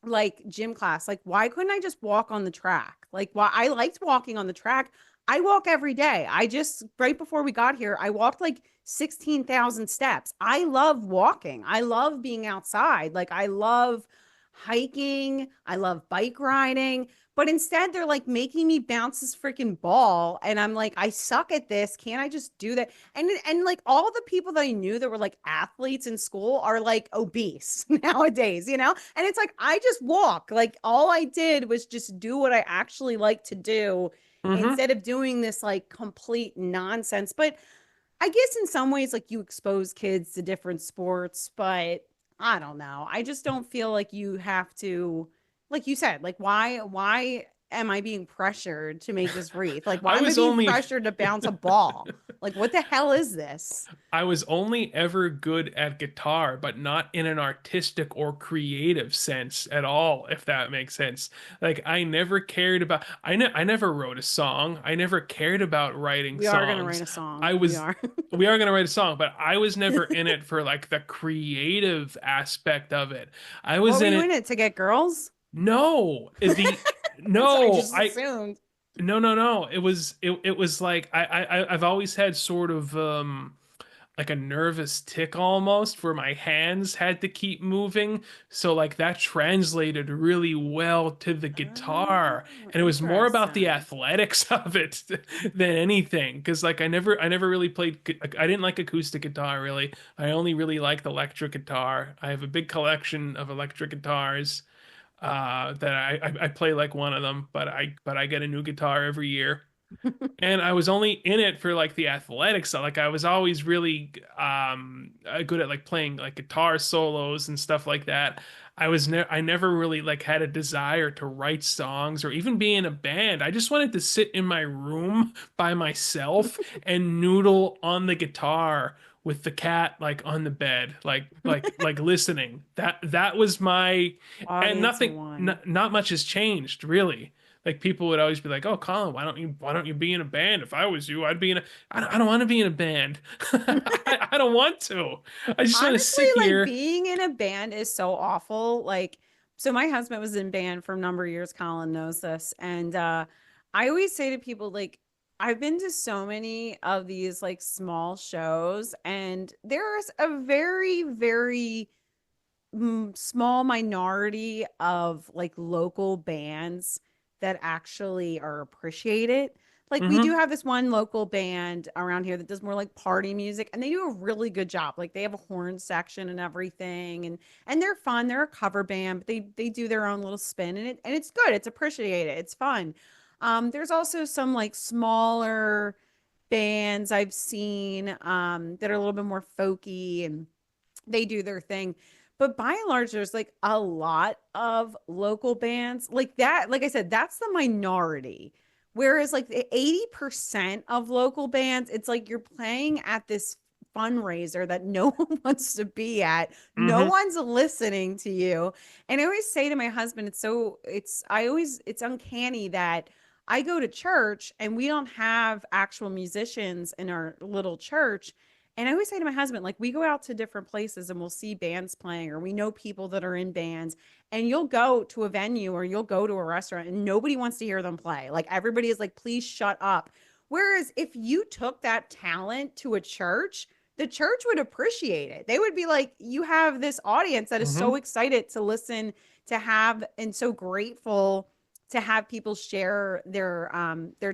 like gym class. Like, why couldn't I just walk on the track? Like, why I liked walking on the track. I walk every day. I just, right before we got here, I walked like 16,000 steps. I love walking. I love being outside. Like, I love hiking. I love bike riding. But instead, they're like making me bounce this freaking ball. And I'm like, I suck at this. Can't I just do that? And like all the people that I knew that were like athletes in school are like obese nowadays, you know? And it's like I just walk. Like all I did was just do what I actually like to do Hmm. instead of doing this like complete nonsense. But I guess in some ways like you expose kids to different sports, but I don't know. I just don't feel like you have to like you said, like why am I being pressured to make this wreath? Like why I am I was being only pressured to bounce a ball? Like what the hell is this? I was only ever good at guitar, but not in an artistic or creative sense at all, if that makes sense. Like I never cared about I never wrote a song. I never cared about writing We are gonna write songs. a song. I We was are. we are gonna write a song, but I was never in it for like the creative aspect of it. I What was were in you in it. it to get girls? No, the I no, just I assumed. no, no, no. It was like I've always had sort of like a nervous tick almost where my hands had to keep moving. So like that translated really well to the guitar. Oh, And it was more about the interesting. athletics of it than anything. Because like I never really I didn't like acoustic guitar really. I only really liked electric guitar. I have a big collection of electric guitars that I play like one of them, but I get a new guitar every year. And I was only in it for like the athletics. So, like I was always really good at like playing like guitar solos and stuff like that. I never really like had a desire to write songs or even be in a band. I just wanted to sit in my room by myself and noodle on the guitar with the cat like on the bed, like listening. That was my. And Audience of nothing one. not much has changed really. Like people would always be like, "Oh, Colin, why don't you be in a band? If I was you, I'd be in a I don't want to be in a band. I don't want to. I just want to Honestly, sit like here." being in a band is so awful. Like, so my husband was in band for a number of years. Colin knows this. And I always say to people, like, I've been to so many of these like small shows, and there's a very, very small minority of like local bands that actually are appreciated. Like we do Hmm. have this one local band around here that does more like party music, and they do a really good job. Like they have a horn section and everything, and they're fun. They're a cover band, but they do their own little spin, and it's good. It's appreciated. It's fun. There's also some like smaller bands I've seen that are a little bit more folky, and they do their thing. But by and large, there's like a lot of local bands like that. Like I said, that's the minority. Whereas like the 80% of local bands, it's like you're playing at this fundraiser that no one wants to be at. No Hmm. one's listening to you. And I always say to my husband, it's uncanny that I go to church and we don't have actual musicians in our little church. And I always say to my husband, like, we go out to different places and we'll see bands playing, or we know people that are in bands, and you'll go to a venue or you'll go to a restaurant and nobody wants to hear them play. Like, everybody is like, please shut up. Whereas if you took that talent to a church, the church would appreciate it. They would be like, you have this audience that is so Hmm. excited to listen, to have, and so grateful to have people share their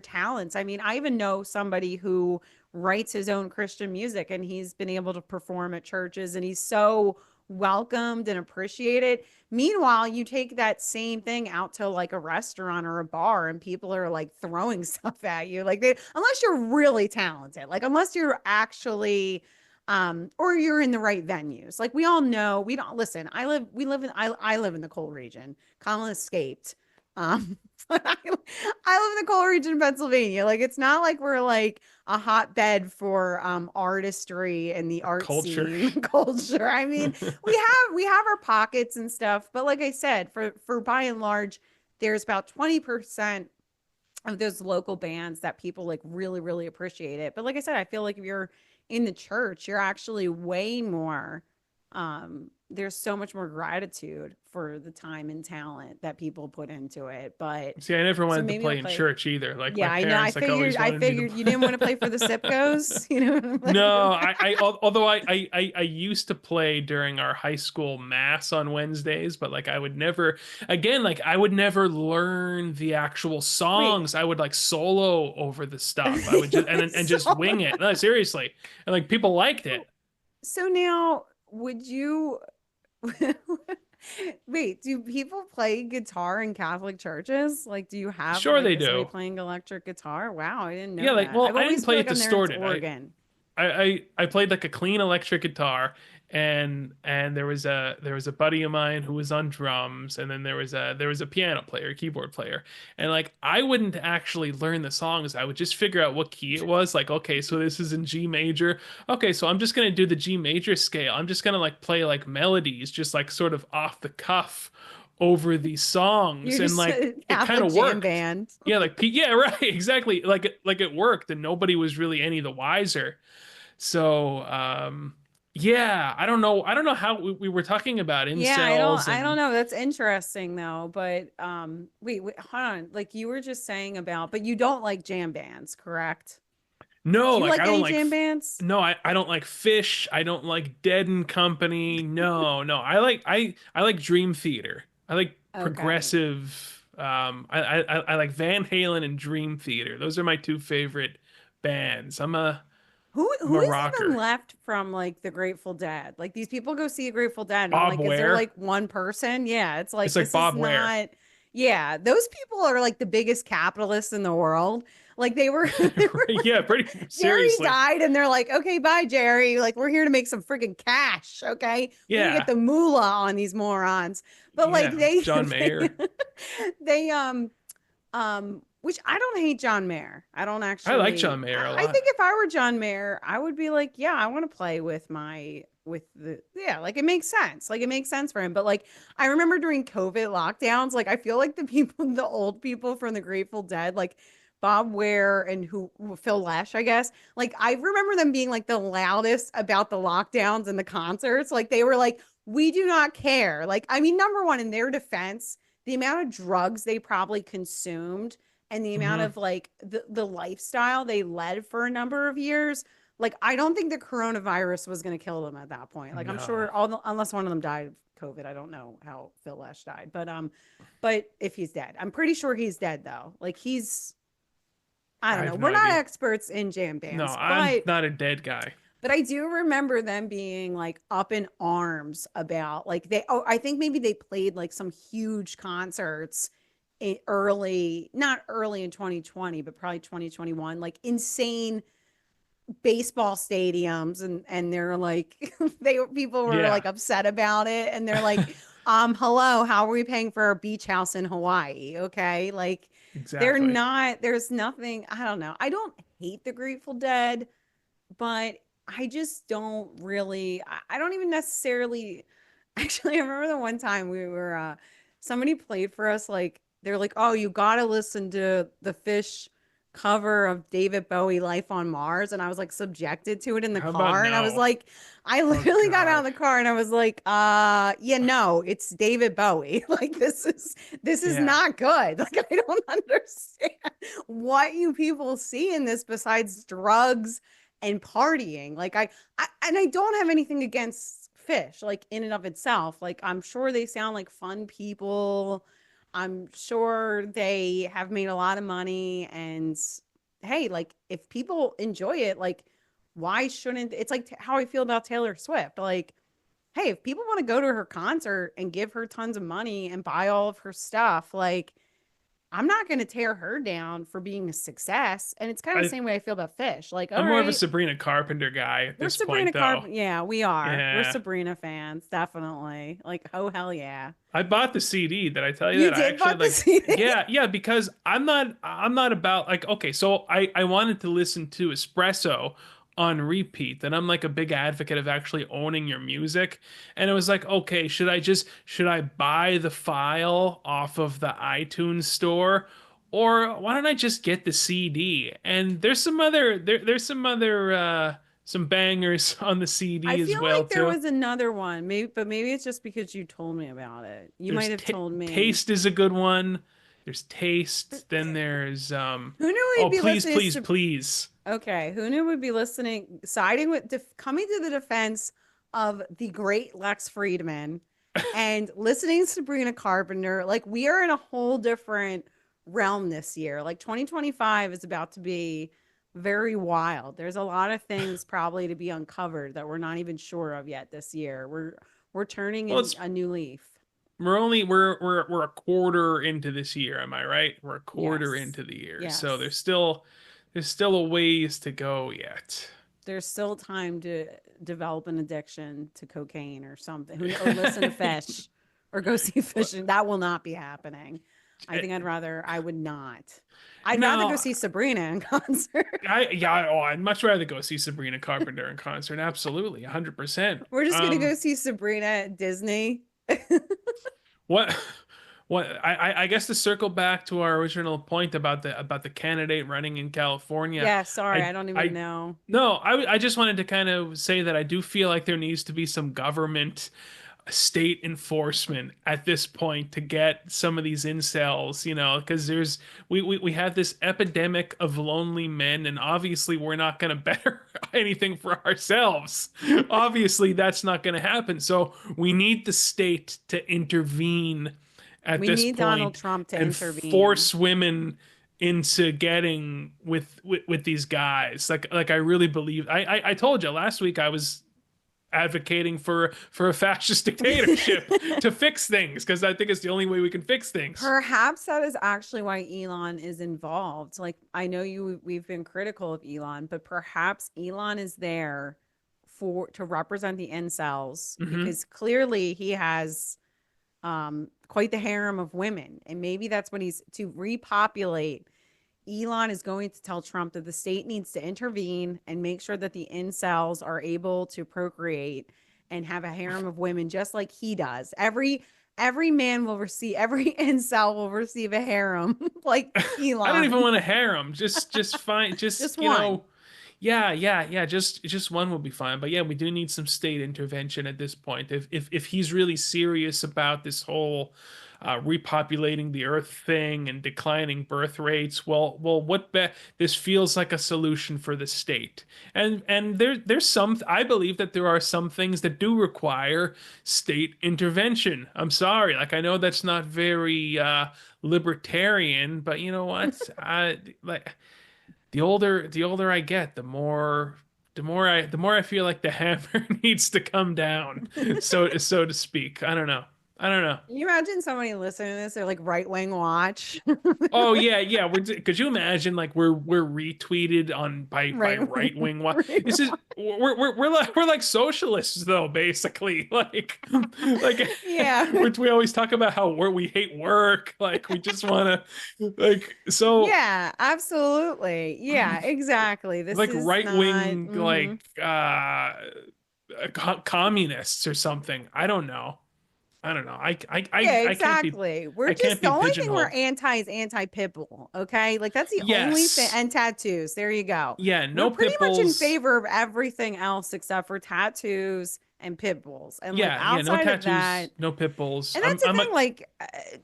talents. I mean, I even know somebody who writes his own Christian music, and he's been able to perform at churches, and he's so welcomed and appreciated. Meanwhile, you take that same thing out to like a restaurant or a bar, and people are like throwing stuff at you. Like they, unless you're really talented, like unless you're actually or you're in the right venues. Like we all know, we don't listen. I live in the coal region. Colin escaped. But I live in the coal region of Pennsylvania. Like it's not like we're like a hotbed for artistry and the art Culture. scene culture. I mean, we have our pockets and stuff, but like I said, for by and large, there's about 20% of those local bands that people like really, really appreciate it. But like I said, I feel like if you're in the church, you're actually way more there's so much more gratitude for the time and talent that people put into it. But See, I never so wanted to maybe I'll play in play. church either. Like my Yeah, I know. I parents, like figured. always I wanted me to. figured you didn't want to play for the Sipcos. You know, No, like, although I used to play during our high school mass on Wednesdays, but like I would never, again, like I would never learn the actual wait. songs. I would like solo over the stuff. I would just and just so, wing it. No, seriously. And like people liked it. so now, would you? Wait, do people play guitar in Catholic churches? Like, do you have Sure like they is somebody do. playing electric guitar? Wow, I didn't Yeah, know like that. well, I've I didn't always feel play it like I'm there. It's distorted. Oregon. I played like a clean electric guitar, and there was a buddy of mine who was on drums, and then there was a piano player, keyboard player, and like I wouldn't actually learn the songs. I would just figure out what key it was. Like, okay, so this is in G major. Okay, so I'm just gonna do the G major scale. I'm just gonna like play like melodies, just like sort of off the cuff over these songs, You're and just like a it kind Catholic of jam worked. band. Yeah, yeah, right, exactly. Like it worked, and nobody was really any the wiser. So, yeah, I don't know how we were talking about Yeah, incels I don't and know. That's interesting though. But wait, hold on. Like you were just saying about, but you don't like jam bands, correct? no, Do you like like I don't any like jam bands? no, I don't like Fish. I don't like Dead and Company. No, no, I like Dream Theater. I like Okay. progressive. I like Van Halen and Dream Theater. Those are my two favorite bands. I'm Who a is even rocker. left from like the Grateful Dead? Like these people go see a Grateful Dead, and I'm Bob like, is there Ware. like one person? Yeah, it's It's like like this is Bob Ware. not. Yeah, those people are like the biggest capitalists in the world. Like they were, they were Yeah, like, pretty Jerry seriously. died, and they're like, okay, bye, Jerry. Like we're here to make some freaking cash. Okay, we're gonna get Yeah. the moolah on these morons. But like Yeah, John Mayer. which I don't hate John Mayer. I don't I like actually. John Mayer a I lot. think if I were John Mayer, I would be like, yeah, I want to play with my with the yeah, like it makes sense. Like it makes sense for him. But like I remember during COVID lockdowns, like I feel like the people, the old people from the Grateful Dead, like Bob Ware and who Phil Lesh, I guess. Like I remember them being like the loudest about the lockdowns and the concerts. Like they were like, we do not care. Like, I mean, number one, in their defense, the amount of drugs they probably consumed and the amount Hmm. of like the lifestyle they led for a number of years, like I don't think the coronavirus was going to kill them at that point. Like I'm No, sure all the, unless one of them died of COVID. I don't know how Phil Lesh died, but if he's dead, I'm pretty sure he's dead though. Like he's, I I don't know. have no We're not idea. experts in jam No, bands, I'm not a dead guy. but I do remember them being like up in arms about like they, oh, I think maybe they played like some huge concerts in early, not early in 2020, but probably 2021, like insane baseball stadiums, and they're like they people were Yeah, like upset about it, and they're like, hello, how are we paying for a beach house in Hawaii? Okay, like they're exactly. not, there's nothing, I don't know, I don't hate the Grateful Dead, but I just don't really, I don't even necessarily actually. I remember the one time we were somebody played for us, like they're like, oh, you gotta listen to the Fish cover of David Bowie Life on Mars, and I was like subjected to it in the How about car, and I was no? like, I Oh literally got out of God. the car and I was like, yeah, no, it's David Bowie. Like this is Yeah. not good. Like I don't understand what you people see in this besides drugs and partying. Like I and I don't have anything against Fish, like in and of itself. Like I'm sure they sound like fun people. I'm sure they have made a lot of money, and hey, like if people enjoy it, like why shouldn't, it's like how I feel about Taylor Swift. Like, hey, if people want to go to her concert and give her tons of money and buy all of her stuff, like I'm not going to tear her down for being a success. And it's kind of the I same way I feel about Fish. Like, all I'm more of a right, Sabrina Carpenter guy at we're this point, Sabrina though. Carpenter. Yeah, we are. We're Yeah. Sabrina fans, definitely. Like, oh hell yeah. I bought the CD. Did I tell you You that? I did actually bought the like, CD? yeah, yeah, because I'm not about like, okay, so I wanted to listen to Espresso on repeat, and I'm like a big advocate of actually owning your music. And it was like, okay, should I buy the file off of the iTunes store? Or why don't I just get the CD? And there's some bangers on the I CD as feel well like there too. was another one. Maybe, but maybe it's just because you told me about it. You There's might have told me. Taste is a good one. There's Taste. Then there's Who knew we'd oh be please listening please to, please. okay, who knew we'd be listening, siding with, coming to the defense of the great Lex Friedman and listening to Sabrina Carpenter. Like, we are in a whole different realm this year. Like, 2025 is about to be very wild. There's a lot of things probably to be uncovered that we're not even sure of yet this year. We're turning Well, in it's a new leaf. we're a quarter into this year, am I right? We're a quarter Yes. into the year. So Yes. there's still a ways to go yet. There's still time to develop an addiction to cocaine or something. Who, or listen to Fish or go see fishing. That will not be happening. I think I would not. I'd rather go No, see Sabrina in concert. I'd much rather go see Sabrina Carpenter in concert. Absolutely, 100%. We're just gonna go see Sabrina at Disney. What I guess to circle back to our original point about the candidate running in California, Yeah, sorry, I don't even I know. no, I just wanted to kind of say that I do feel like there needs to be some government state enforcement at this point to get some of these incels, because we have this epidemic of lonely men, and obviously we're not going to better anything for ourselves. Obviously, that's not going to happen. So we need the state to intervene at We this need Donald point Trump to and intervene. force women into getting with these guys. Like I really believe I told you last week I was advocating for a fascist dictatorship to fix things because I think it's the only way we can fix things. Perhaps that is actually why Elon is involved. Like, I know we've been critical of Elon, but perhaps Elon is there for to represent the incels Hmm. because clearly he has quite the harem of women, and maybe that's what he's to repopulate. Elon is going to tell Trump that the state needs to intervene and make sure that the incels are able to procreate. and have a harem of women just like he does. Every man will receive, every incel will receive a harem like I don't even Elon. want a harem. Just fine. Just Just, one. yeah. Just one will be fine. But yeah, we do need some state intervention at this point. If he's really serious about this whole repopulating the earth thing and declining birth rates, what this feels like a solution for the state. And there's some, I believe that there are some things that do require state intervention. I'm sorry, like I know that's not very libertarian, but you know what? I like the older I get, the more I feel like the hammer needs to come down, so to speak. I don't know. I don't know. Can you imagine somebody listening to this? They're like right wing watch. Oh yeah. Could you imagine like we're retweeted on by Right right wing. wing? What Right this is? We're like socialists though, basically. Like Yeah. we always talk about how we hate work. Like we just want to like so Yeah, absolutely. Yeah, exactly. This like is right not wing communists or something. I don't know. I don't know. Yeah, I can't be exactly. We're I can't just the be only thing we're pigeonholed. anti is anti pitbull. Okay. Like that's the only thing. Yes. And tattoos. There you go. Yeah, We're no pretty pit much in bulls. favor of everything else except for tattoos and pit bulls. And like Yeah, no outside of tattoos, that, no pit bulls. and that's the I'm a thing, like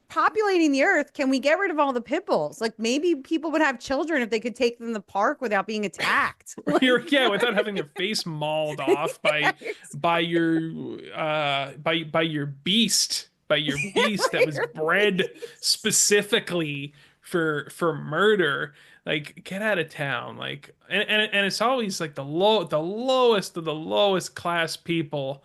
populating the earth, can we get rid of all the pit bulls? Like maybe people would have children if they could take them to the park without being attacked. Like, you yeah, know what without I having their mean? face mauled off Yeah, by your beast, that was bred specifically for murder. Like get out of town. Like and it's always like the lowest of the lowest class people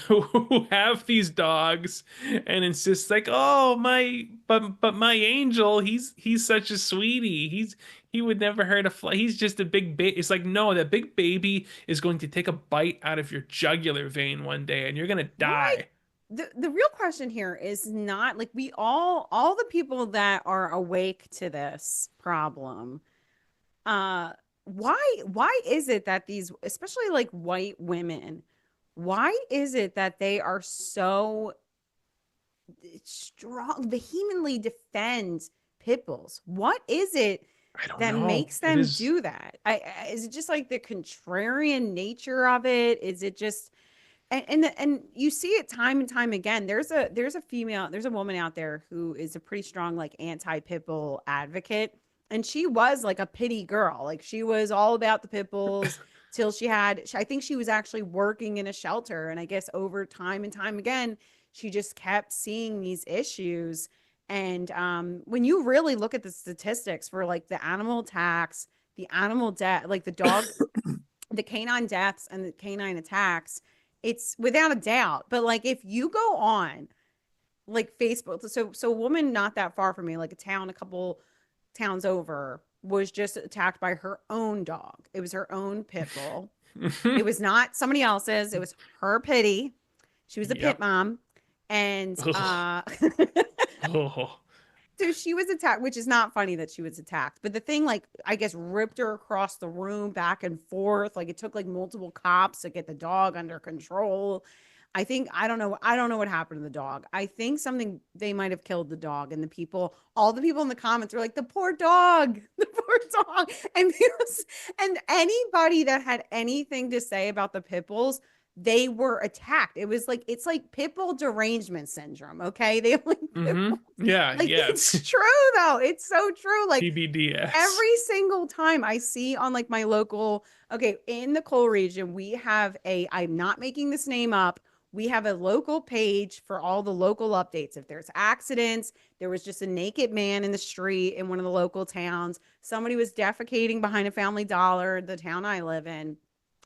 who have these dogs and insist like, oh my, but my angel, he's such a sweetie. He would never hurt a fly. He's just a big baby. It's like, no, that big baby is going to take a bite out of your jugular vein one day and you're gonna right. die. The real question here is not like we all the people that are awake to this problem, uh why is it that these, especially like white women, why is it that they are so strong, vehemently defend pit bulls? What is it I don't that know. makes It them is. do that? Is it just like the contrarian nature of it? Is it just and you see it time and time again. There's a woman out there who is a pretty strong like anti pit bull advocate, and she was like a pity girl. Like she was all about the pit bulls till I think she was actually working in a shelter, and I guess over time and time again, she just kept seeing these issues. And when you really look at the statistics for like the animal attacks, the animal death, like the canine deaths and the canine attacks, it's without a doubt. But like if you go on like Facebook, so a woman not that far from me, like a couple towns over, was just attacked by her own dog. It was her own pit bull. It was not somebody else's. It was her pity. She was a pit Yep. mom. And Ugh. Oh. so she was attacked, which is not funny that she was attacked. But the thing, like, I guess ripped her across the room back and forth. Like it took like multiple cops to get the dog under control. I don't know what happened to the dog. I think something they might have killed the dog, and all the people in the comments were like, the poor dog, the poor dog. And anybody that had anything to say about the pit bulls, they were attacked. It's like pit bull derangement syndrome. Okay. They have like Yeah, like yeah. it's true though. It's so true. Like PBDS. every single time I see on like my local, okay, in the coal region, I'm not making this name up. We have a local page for all the local updates. If there's accidents, there was just a naked man in the street in one of the local towns. Somebody was defecating behind a Family Dollar, the town I live in.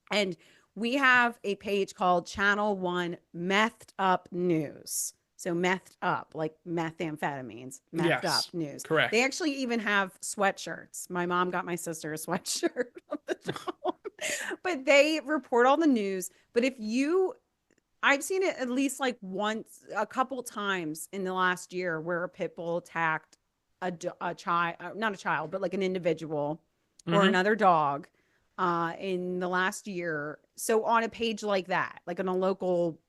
And we have a page called Channel One Methed Up News. So methed up, like methamphetamines, methed up Yes, news. They correct. actually even have sweatshirts. My mom got my sister a sweatshirt of the job. But they report all the news. But I've seen it at least like once, a couple times in the last year where a pit bull attacked a child, not a child, but like an individual or Hmm. another dog in the last year. so on a page like that, like on a local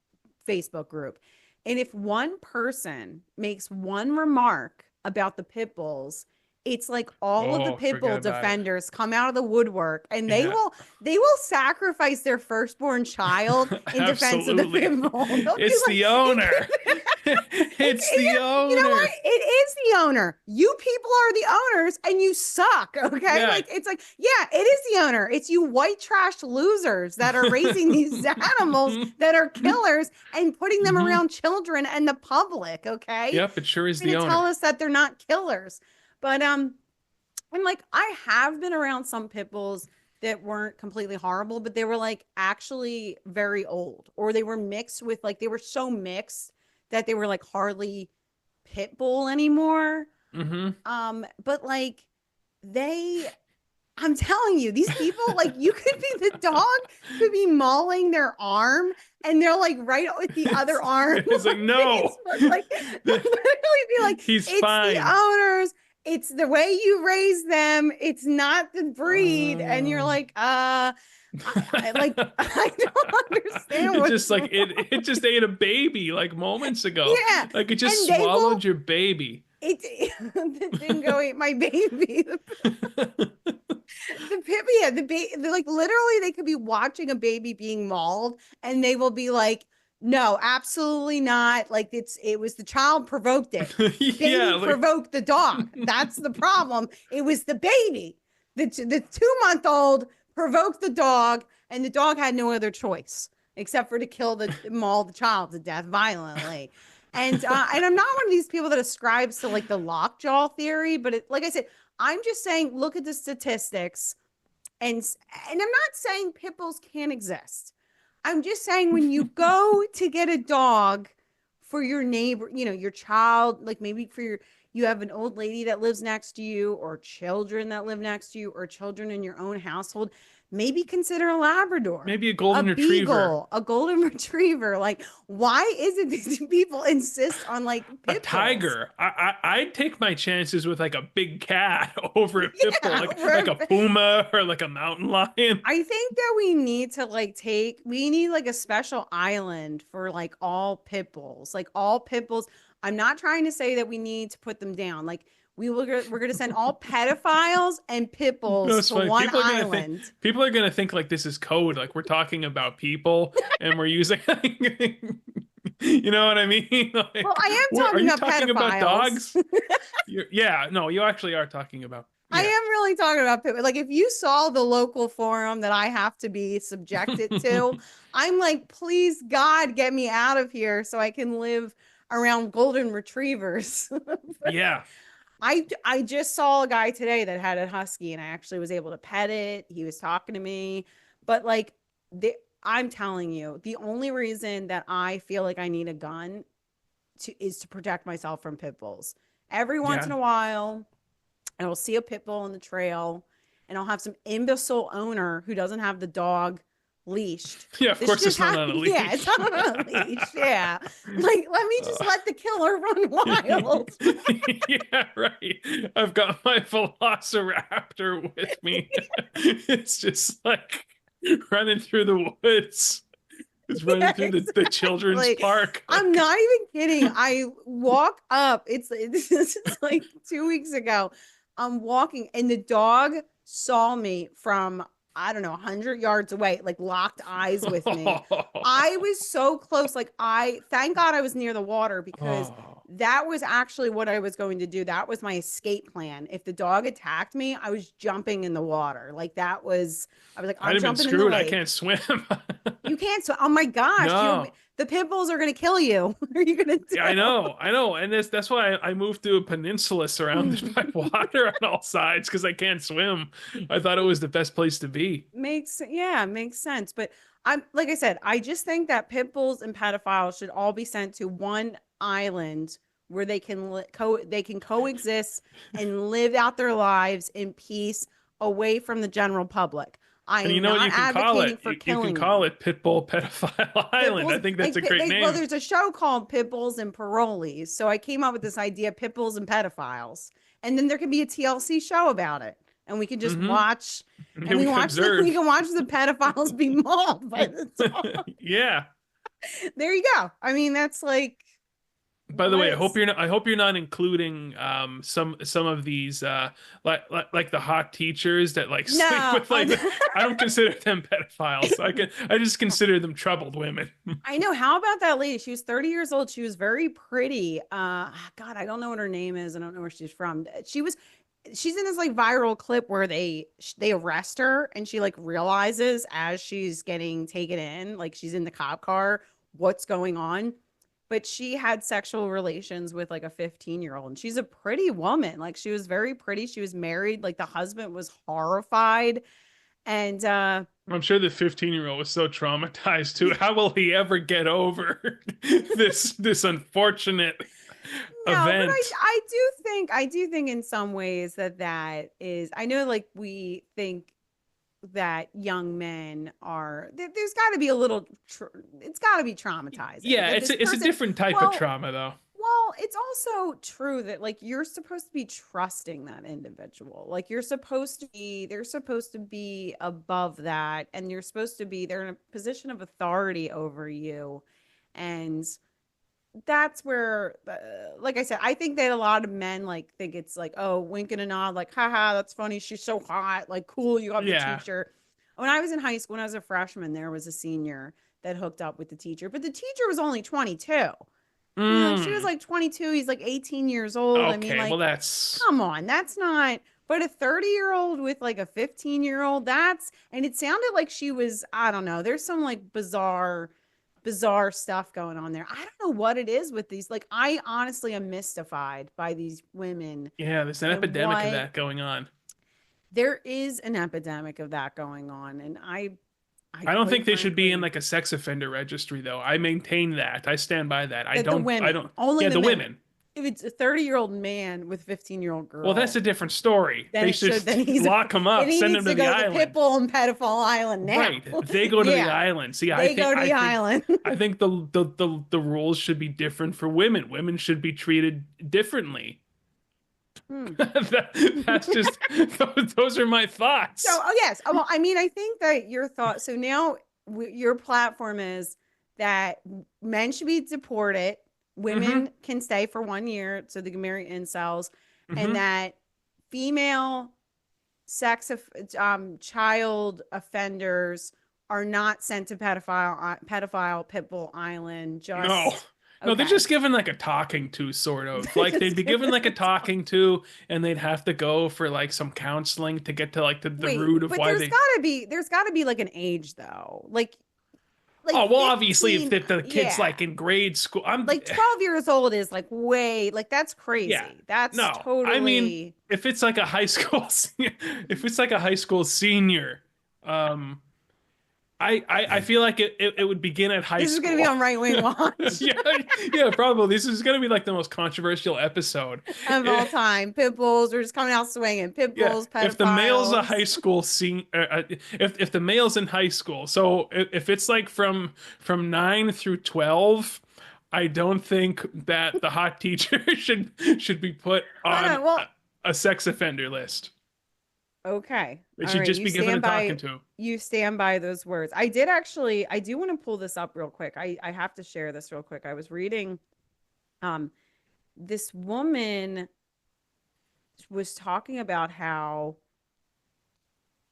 Facebook group, and if one person makes one remark about the pit bulls, it's like all of the Oh, pit forget bull about it. defenders come out of the woodwork, and Yeah. they will sacrifice their firstborn child in defense of the Absolutely. pit bull. They'll be It's like, the owner. It's the you know what? owner. It is the owner. You people are the owners and you suck. Okay. Yeah. Like, it's like, yeah, it is the owner. It's you white trash losers that are raising these animals that are killers and putting them Hmm. around children and the public. Okay. Yep, it sure is You're the going to tell owner. us that they're not killers. But, and like, I have been around some pit bulls that weren't completely horrible, but they were like actually very old, or they were mixed with like, they were so mixed that they were like hardly pit bull anymore. Hmm. But like they, I'm telling you, these people, like you could be the dog could be mauling their arm, and they're like right with the other arm. It's like, no. Like literally be like, He's it's the fine. owners, it's the way you raise them, it's not the breed. And you're Um, like, I like I don't understand It's what's just like wrong. it just ate a baby like moments ago. Yeah. Like it just And they will swallowed your baby. it the dingo ate my baby. The pit, yeah, the baby, like literally, they could be watching a baby being mauled, and they will be like, "No, absolutely not. Like it was the child provoked it. Yeah, Baby like provoked the dog. That's the problem. It was the baby. The 2 month old provoked the dog, and the dog had no other choice except for to kill the maul the child to death violently." And I'm not one of these people that ascribes to like the lockjaw theory, but like I said, I'm just saying, look at the statistics, and I'm not saying pit bulls can't exist. I'm just saying when you go to get a dog for your neighbor, you know, your child, like maybe for your, you have an old lady that lives next to you, or children that live next to you, or children in your own household, maybe consider a Labrador, maybe a a golden retriever, beagle, a golden retriever. Like, why is it these people insist on like a pit bulls? tiger. I'd take my chances with like a big cat over a pit bull, Yeah, like a puma or like a mountain lion. I think that we need to like we need like a special island for like all pit bulls, like all pit bulls. I'm not trying to say that we need to put them down. Like we're going to send all pedophiles and pit No, bulls it's to funny. one island. People are gonna think like this is code, like we're talking about people and we're using you know what I mean? Well, Like, I am are talking you about talking about pedophiles. dogs? Yeah, no, you actually are talking about I yeah. am really talking about pit. Like if you saw the local forum that I have to be subjected to, I'm like, please God, get me out of here so I can live around golden retrievers. Yeah. I just saw a guy today that had a husky, and I actually was able to pet it. He was talking to me, but like I'm telling you, the only reason that I feel like I need a gun is to protect myself from pit bulls. Every once in Yeah. a while, I'll see a pit bull on the trail, and I'll have some imbecile owner who doesn't have the dog leashed. Yeah, of This course just it's not on a happened. Yeah, it's leash. not on a leash. Yeah. Like, let me just Uh, let the killer run wild. yeah, right. I've got my Velociraptor with me. It's just like running through the woods. It's running Yeah, through the children's exactly. park. I'm Like, not even kidding. I walk up. This is like 2 weeks ago. I'm walking, and the dog saw me from, I don't know, 100 yards away, like locked eyes with me. I was so close. Like, thank God I was near the water, because oh, that was actually what I was going to do. That was my escape plan. If the dog attacked me, I was jumping in the water. Like, I was like, I'd I'm have been jumping in the screwed. I lake. can't swim. You can't. So, oh my gosh, No. the pit bulls are going to kill you. What are you going to Yeah, I know, and that's why I moved to a peninsula surrounded by do? water on all sides because I can't swim. I thought it was the best place to be. Makes sense. But I'm like I said, I just think that pit bulls and pedophiles should all be sent to one island where they can coexist and live out their lives in peace, away from the general public. I And you am know what not you can call advocating it? for You can killing call them. it Pitbull Pedophile Pit Island. I bulls, think that's like a great well, name. there's a show called Pit Bulls and Parolees, so I came up with this idea: pit bulls and pedophiles, and then there could be a TLC show about it. and we can just Mm-hmm. watch, Yeah, and we can we observe. can watch the pedophiles be mauled by the dog. Yeah. There you go. I mean, that's like By the way, what I hope you're not including some of these like the hot teachers that like sleep no. with I don't consider them pedophiles. I just consider them troubled women. I know. How about that lady? She was 30 years old. She was very pretty. God, I don't know what her name is. I don't know where she's from. She's in this like viral clip where they arrest her and she like realizes as she's getting taken in, like she's in the cop car, what's going on. But she had sexual relations with like a 15-year-old and she's a pretty woman. Like she was very pretty. She was married. Like the husband was horrified. And I'm sure the 15-year-old was so traumatized too. How will he ever get over this unfortunate no, but event? I do think in some ways that is, I know like we think that young men are there's got to be a little it's got to be traumatizing Yeah, that this it's a person, different type of well, trauma though. it's also true that like you're supposed to be trusting that individual. Like they're supposed to be above that and they're in a position of authority over you. And that's where like I said, I think that a lot of men like think it's like, oh, wink and a nod, like haha, that's funny, she's so hot, like cool, you have the Yeah. teacher. When I was in high school, when I was a freshman, there was a senior that hooked up with the teacher, but the teacher was only 22. I mean, like she was Mm. like 22, he's like 18 years old. I mean, Okay, well like, that's come on, that's not, but a 30-year-old with like a 15-year-old, and it sounded like she was, I don't know, there's some like bizarre stuff going on there. I don't know what it is with these. Like, I honestly am mystified by these women yeah, there's an and epidemic of what that going on. there is an epidemic of that going on. And I I don't quite think they should be in frankly, like a sex offender registry though. I maintain that. I stand by that. that the I women, don't only yeah, the the men, women. if it's a 30-year-old man with 15-year-old Well, that's girl, a different story. then They it should should, then lock him then up, he send needs him to to the go to the island. Pitbull and Pedophile Island now. Right. They go to the Yeah, island. See, they go to the island. I think the rules should be different for women. Women should be treated differently. Hmm. That's just those are my So, thoughts. oh yes. Well, I mean, I think that your thought. So now your platform is that men should be deported, Hmm. women can stay for 1 year, so they can marry incels, and Hmm. that female child offenders are not sent to pedophile pitbull island. No. Just No, they're okay. just given like a talking to, sort of. Like they'd Just be give given like a it a talk. talking to, and they'd have to go for like some counseling to get to like the Wait, root of but why they. there's gotta be like an age though. Like Oh, well, obviously, if 15, the kid's yeah. like in grade school, I'm. Like 12 years old is like way, like that's Yeah. crazy. That's No, I mean, totally, if it's like a high school, if it's like a high school senior, um, I feel like it would begin at high this is going to be school. on Right Wing Watch Yeah, yeah, probably. This is gonna be like the most controversial episode. of all time. Pitbulls are just coming out swinging. Yeah, Pitbulls, if the male's a pedophiles. high school scene, if the male's in high school, so if it's like from 9 through 12, I don't think that the hot teacher should be put Hold on on. Well, a sex offender list. okay. They All should right. just be given a talking to. You stand by those words. I do want to pull this up real quick. I have to share this real quick. I was reading, um, this woman was talking about how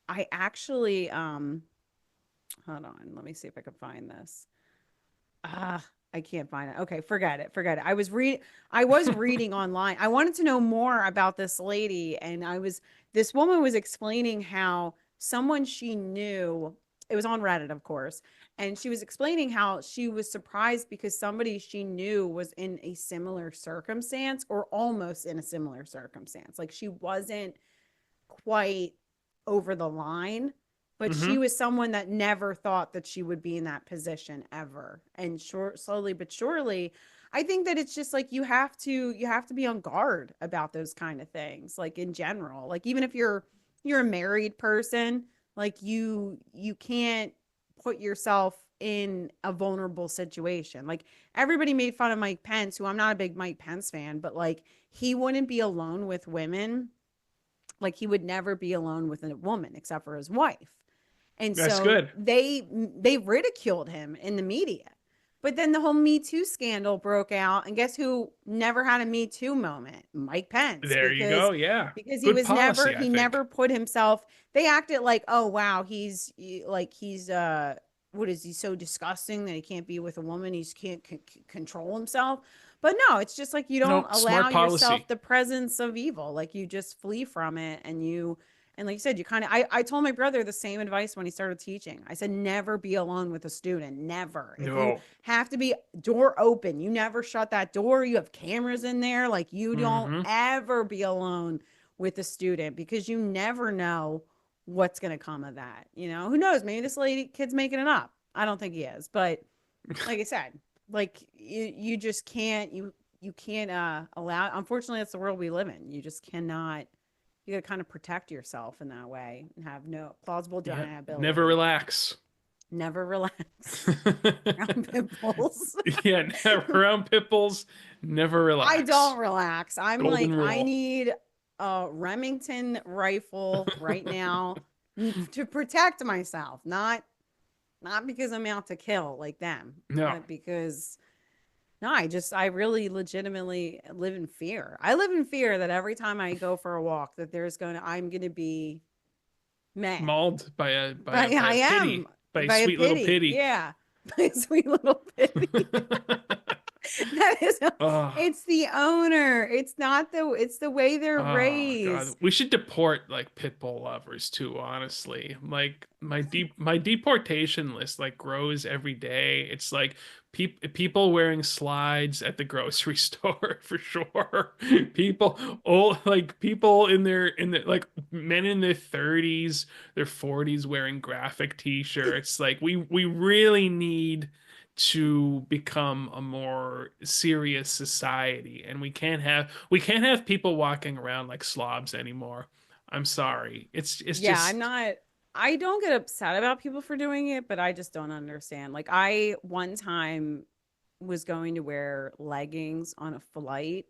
I actually, hold on, let me see if I can find this. Ah, I can't find it. Okay, forget it. Forget it. I was reading online. I wanted to know more about this lady, and this woman was explaining how someone she knew, it was on Reddit, of course, and she was explaining how she was surprised because somebody she knew was in a similar circumstance or almost in a similar circumstance. Like she wasn't quite over the line, but she Hmm. was someone that never thought that she would be in that position ever. And slowly but surely, I think that it's just like you have to be on guard about those kind of things, like in general. Like even if you're a married person, like you can't put yourself in a vulnerable situation. Like everybody made fun of Mike Pence, who I'm not a big Mike Pence fan, but like he wouldn't be alone with women Like he would never be alone with a woman except for his wife. And That's so good. they ridiculed him in the media. But then the whole Me Too scandal broke out, and guess who never had a Me Too moment? Mike Pence, There you go. Yeah. because Good policy, I he think. never put himself. They acted like, oh wow, he's what is he so disgusting that he can't be with a woman? He can't control himself. But no, it's just like you don't No, allow smart yourself policy. the presence of evil. Like you just flee from it, and like you said, you kind of, I told my brother the same advice when he started teaching. I said, never be alone with a student. Never. If you No. have to be door open, you never shut that door. You have cameras in there. Like you don't Hmm. ever be alone with a student because you never know what's going to come of that. Who knows? Maybe this kid's making it up. I don't think he is. But like I said, like you just can't, you can't allow, unfortunately, that's the world we live in. You just cannot, you got to kind of protect yourself in that way and have no plausible Yeah. Never deniability. relax. Never relax around pit bulls. Yeah, never around Pitbulls, never I don't relax. relax. I'm like, Golden I rule. need a Remington rifle right now to protect myself, not because I'm out to kill like them, No. but because no, I really legitimately live in fear. I live in fear that every time I go for a walk that I'm going to be met. Mauled by a by But a yeah, by I a am pity. By a by a sweet little pity. pity. Yeah. By a sweet little pity. That is Oh, it's the owner. It's the way they're oh God. raised. We should deport like pit bull lovers too, honestly. Like my deportation list like grows every day. It's like people wearing slides at the grocery store for sure. People old like people in their like men in their 30s, their 40s wearing graphic t-shirts. Like we really need to become a more serious society, and we can't have people walking around like slobs anymore. I'm sorry. It's Yeah, just I don't get upset about people for doing it, but I just don't understand. Like I one time was going to wear leggings on a flight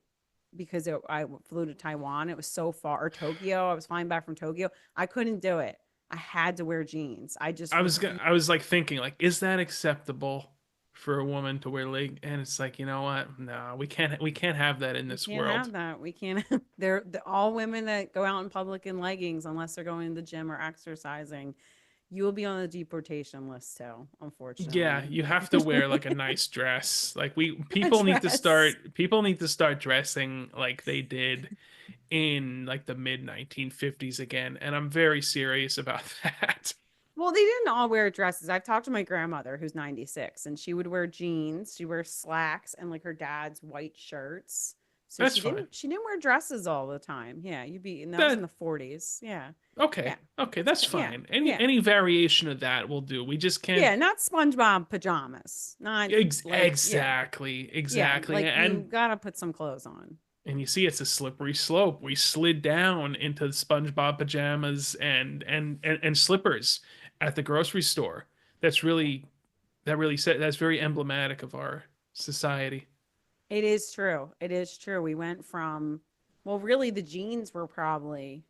because I flew to Taiwan. It was so far, or Tokyo. I was flying back from Tokyo. I couldn't do it. I had to wear jeans. I just refused. I was like thinking like, is that acceptable for a woman to wear leg? And it's like, you know what? No, we can't have that in We this can't world. have that. We can't. They're all women that go out in public in leggings, unless they're going to the gym or exercising. You will be on the deportation list too, Yeah, unfortunately. you have to wear like a nice dress. Like we A dress. people need to start dressing like they did in like the mid 1950s again, and I'm very serious about that. Well, they didn't all wear dresses. I've talked to my grandmother who's 96 and she would wear jeans, she wears slacks and like her dad's white shirts. So That's fine. she didn't wear dresses all the time. Yeah, and that was in That the 40s. Yeah. okay. Yeah. Okay, that's Yeah. fine. Any Yeah. any variation of that will do. We just can't Yeah, not SpongeBob pajamas. Not like yeah. exactly, Yeah, exactly. like you got to put some clothes on. And you see it's a slippery slope. We slid down into SpongeBob pajamas and slippers at the grocery store. That's really that's very emblematic of our society. It is true. It is true. We went from, well, really, the jeans were probably,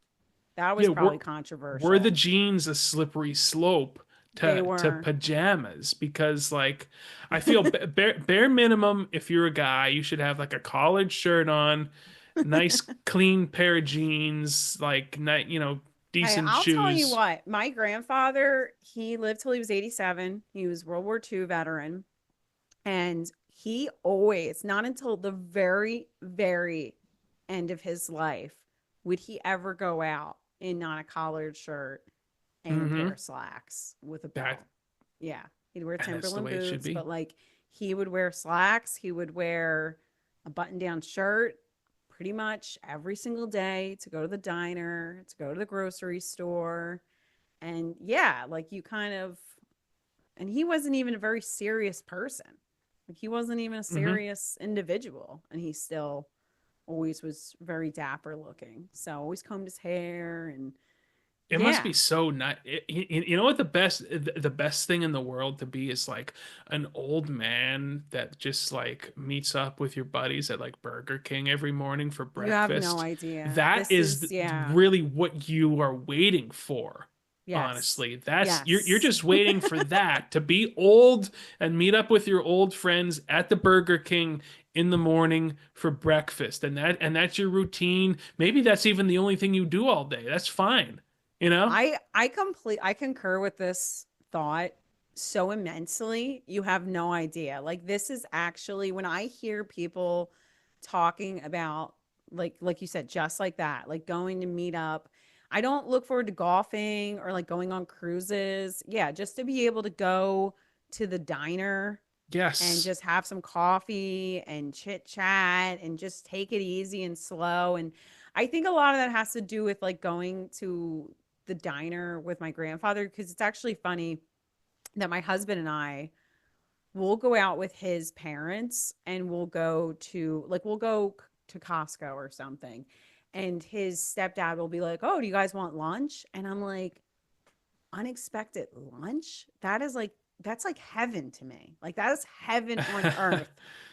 that was Yeah, probably were the controversial. jeans a slippery slope They to were. pajamas? Because like I feel bare minimum, if you're a guy, you should have like a collared shirt on, nice clean pair of jeans, like Hey, decent I'll tell you shoes. what, my grandfather, he lived till he was 87. He was World War II veteran. And he always, not until the very, very end of his life, would he ever go out in not a collared shirt and a pair Mm-hmm. of slacks with a That belt. Yeah. He'd wear and that's the Timberland way it should boots, be. but like he would wear slacks. He would wear a button down shirt pretty much every single day to go to the diner, to go to the grocery store. And yeah, like you kind of, and he wasn't even a very serious person. Like he wasn't even a Mm-hmm. serious individual. And he still always was very dapper looking. So always combed his hair and It must Yeah. be so nice. You know what the best thing in the world to be is like an old man that just like meets up with your buddies at like Burger King every morning for You have no breakfast. idea. That This is is, yeah. really what you are waiting for. Yes. Honestly, that's you're Yes. just waiting for that to be old and meet up with your old friends at the Burger King in the morning for breakfast, and that's your routine. Maybe that's even the only thing you do all day. That's fine, you know? I concur with this thought so immensely. You have no idea. Like this is actually when I hear people talking about like you said, just like that, like going to meet up. I don't look forward to golfing or like going on cruises. Yeah, just to be able to go to the diner and Yes. just have some coffee and chit chat and just take it easy and slow. And I think a lot of that has to do with like going to the diner with my grandfather because it's actually funny that my husband and I will go out with his parents and we'll go to Costco or something. And his stepdad will be like, "Oh, do you guys want lunch?" And I'm like, unexpected lunch? That's like heaven to me. Like that is heaven on earth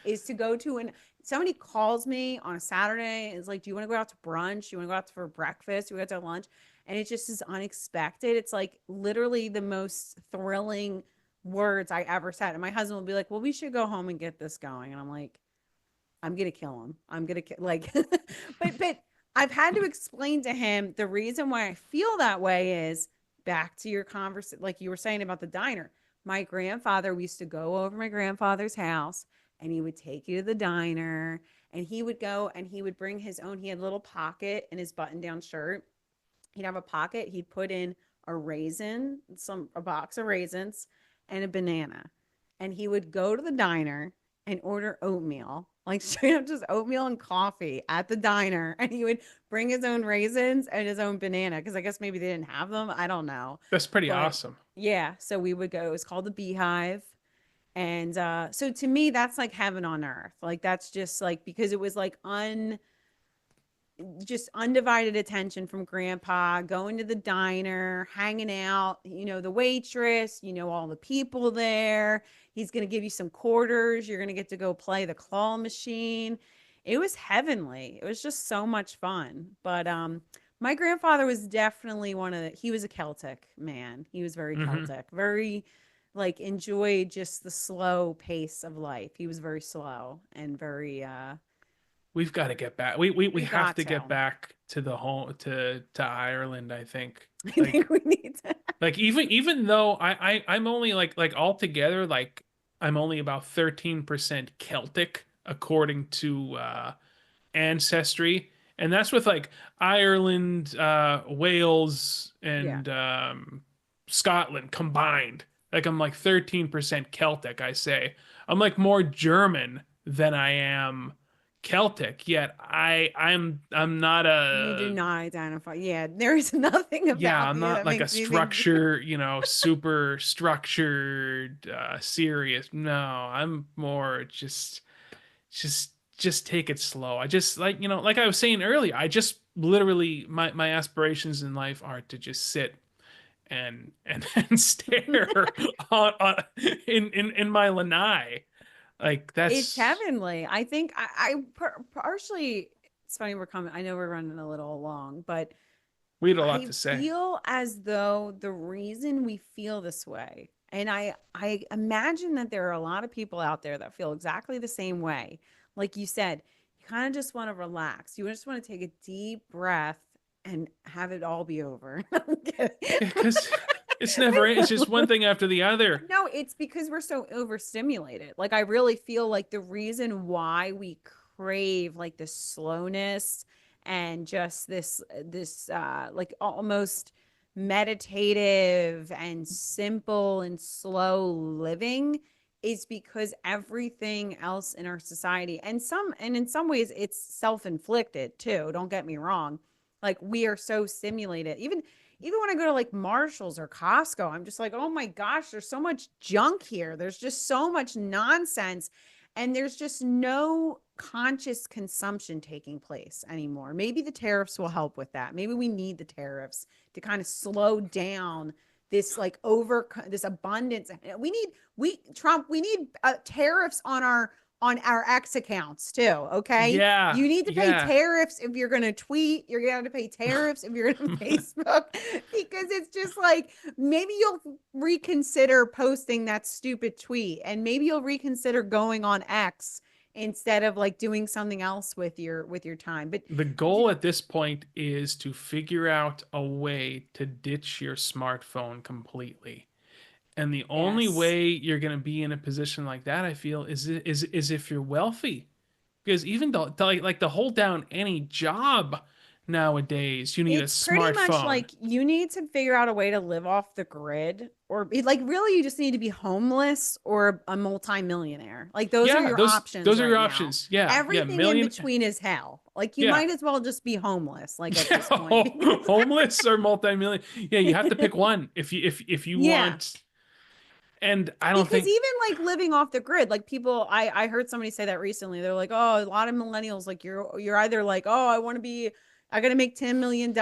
is to go to. And somebody calls me on a Saturday and is like, "Do you want to go out to brunch? Do you want to go out for breakfast? Do we go out to lunch?" And it just is unexpected. It's like literally the most thrilling words I ever said. And my husband will be like, "Well, we should go home and get this going." And I'm like, I'm gonna kill him. I'm gonna like, but I've had to explain to him the reason why I feel that way is back to your conversation, like you were saying about the diner. My grandfather, we used to go over my grandfather's house, and he would take you to the diner, and he would go and he would bring his own. He had a little pocket in his button-down shirt. He'd have a pocket. He'd put in a raisin, a box of raisins, and a banana, and he would go to the diner and order oatmeal, like straight up just oatmeal and coffee at the diner. And he would bring his own raisins and his own banana because I guess maybe they didn't have them. I don't know. That's pretty But awesome. yeah, so we would go. It was called the Beehive. And so to me, that's like heaven on earth. Like that's just like because it was like just undivided attention from grandpa, going to the diner, hanging out, the waitress, all the people there. He's going to give you some quarters. You're going to get to go play the claw machine. It was heavenly. It was just so much fun. But my grandfather was definitely he was a Celtic man. He was very Hmm. Celtic, very like enjoyed just the slow pace of life. He was very slow and very We've got to get back. We we've have got to to. get back to the home to Ireland, I think. I Like think we need to. even though I'm only like altogether like I'm only about 13% Celtic according to ancestry, and that's with like Ireland, Wales, Yeah. and Scotland combined. Like I'm like 13% Celtic, I say. I'm like more German than I am Celtic, yet I'm not You do a not identify. Yeah, there is nothing yeah, about I'm you not that like a makes me think. structure, super structured, serious. No, I'm more just take it slow. I just like, like I was saying earlier, I just literally my aspirations in life are to just sit and stare on in my lanai. Like It's that's heavenly. I think partially. It's funny we're coming. I know we're running a little long, but we had a lot I to say. feel as though the reason we feel this way, and I imagine that there are a lot of people out there that feel exactly the same way. Like you said, you kind of just want to relax. You just want to take a deep breath and have it all be over. I'm kidding. Yeah, because it's never, it's just one thing after the other. No, it's because we're so overstimulated. Like I really feel like the reason why we crave like this slowness and just this like almost meditative and simple and slow living is because everything else in our society and in some ways it's self-inflicted too. Don't get me wrong. Like we are so stimulated. Even when I go to like Marshalls or Costco, I'm just like, oh my gosh, there's so much junk here. There's just so much nonsense. and there's just no conscious consumption taking place anymore. Maybe the tariffs will help with that. Maybe we need the tariffs to kind of slow down this like over this abundance. We need tariffs on our X accounts too. Okay. Yeah, You need to pay yeah. tariffs if you're going to tweet. You're going to have to pay tariffs if you're going to Facebook, because it's just like maybe you'll reconsider posting that stupid tweet, and maybe you'll reconsider going on X instead of like doing something else with your time. But The goal at this point is to figure out a way to ditch your smartphone completely. And the only yes, way you're going to be in a position like that, I feel, is if you're wealthy. Because even like to hold down any job nowadays, you need a it's pretty much smartphone. like you need to figure out a way to live off the grid, or like really you just need to be homeless or a multimillionaire. Like those are Yeah, your options those are your right now. options. Yeah, yeah, Everything in million. between is hell. Like you Yeah, might as well just be homeless, like at yeah, this point. Because homeless or multi-million. Yeah, you have to pick one if you yeah, want. And I don't because think. even like living off the grid, like people, I heard somebody say that recently. They're like, oh, a lot of millennials, like you're either like, oh, I gotta make $10 million,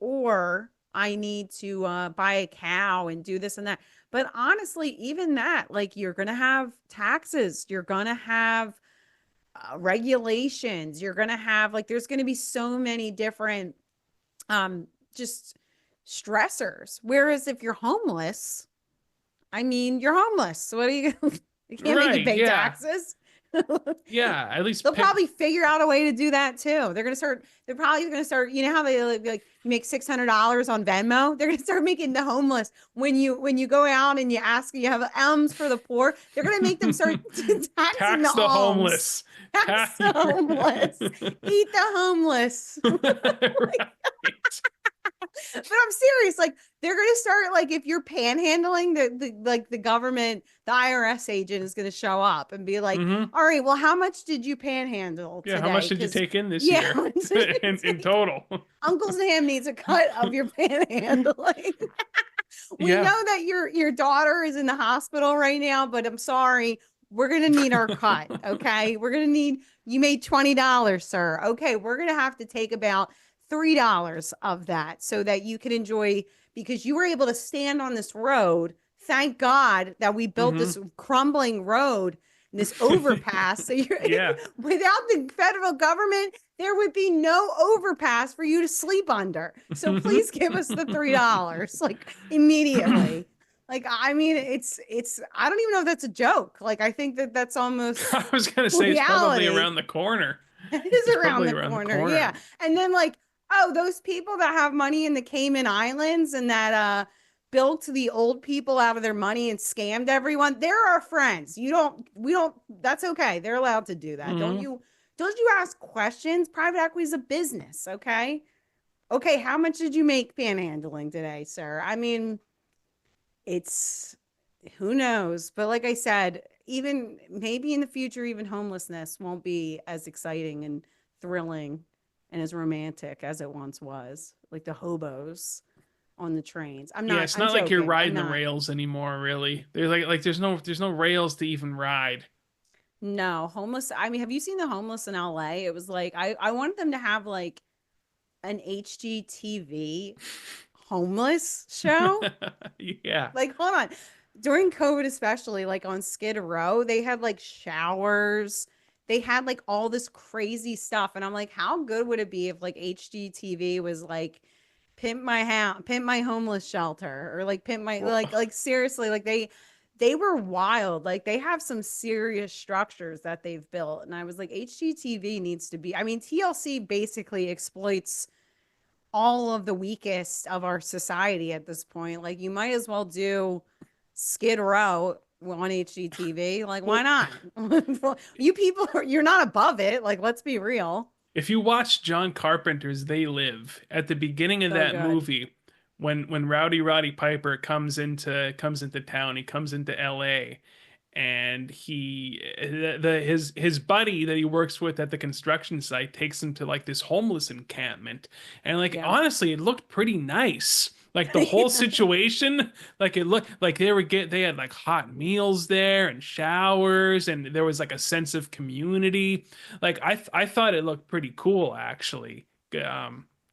or I need to buy a cow and do this and that. But honestly, even that, like you're gonna have taxes, you're gonna have regulations, you're gonna have like there's gonna be so many different just stressors. Whereas if you're homeless, I mean, you're homeless. What are you? You can't make you Right, pay yeah, taxes. yeah. At least They'll pick. probably figure out a way to do that too. They're gonna start. They're probably gonna start. You know how they like you make $600 on Venmo? They're gonna start making the homeless when you go out and you ask you have alms for the poor. They're gonna make them start taxing the Tax the alms. homeless. Tax the homeless. Eat the homeless. Right. But I'm serious. Like they're gonna start like if you're panhandling, the government, the IRS agent is gonna show up and be like, Hmm. "All right, well, how much did you panhandle Yeah, how much today? did you Because take in this yeah, year in total? Uncle Sam needs a cut of your panhandling. We Yeah. know that your daughter is in the hospital right now, but I'm sorry, we're gonna need our cut. Okay, we're gonna need you made $20, sir. Okay, we're gonna have to take about $3 of that so that you can enjoy because you were able to stand on this road. Thank God that we built Hmm. this crumbling road, this overpass. So you're Yeah. without the federal government, there would be no overpass for you to sleep under. So please give us the $3 like immediately. Like I mean, it's I don't even know if that's a joke. Like I think that that's almost I was gonna say it's probably reality. around the corner. It is It's around probably the around the corner. corner. Yeah. And then like, oh, those people that have money in the Cayman Islands and that built the old people out of their money and scammed everyone, they're our friends. You don't we don't that's okay. They're allowed to do that. Hmm. Don't you ask questions? Private equity is a business, okay? Okay, how much did you make panhandling today, sir? I mean, it's who knows, but like I said, even maybe in the future even homelessness won't be as exciting and thrilling and as romantic as it once was, like the hobos on the trains. Yeah, it's I'm not like you're joking, I'm riding the not. rails anymore, really. There's there's no rails to even ride. No homeless. I mean, have you seen the homeless in LA? It was like I wanted them to have like an HGTV homeless show. Yeah. Like, hold on. During COVID, especially like on Skid Row, they had like showers. They had like all this crazy stuff. And I'm like, how good would it be if like HGTV was like pimp my house, pimp my homeless shelter, or like pimp my Well, like seriously, like they were wild. Like they have some serious structures that they've built. And I was like, HGTV needs to be, I mean, TLC basically exploits all of the weakest of our society at this point. Like you might as well do Skid Row on HGTV. Like why well, not? You people you're not above it. Like let's be real. if you watch John Carpenter's They Live, at the beginning of So that good. movie, when Rowdy Roddy Piper comes into town, he comes into LA, and his buddy that he works with at the construction site takes him to like this homeless encampment, and like Yeah. honestly, it looked pretty nice. Like the whole situation, like it looked like they had like hot meals there and showers, and there was like a sense of community. Like I thought it looked pretty cool actually.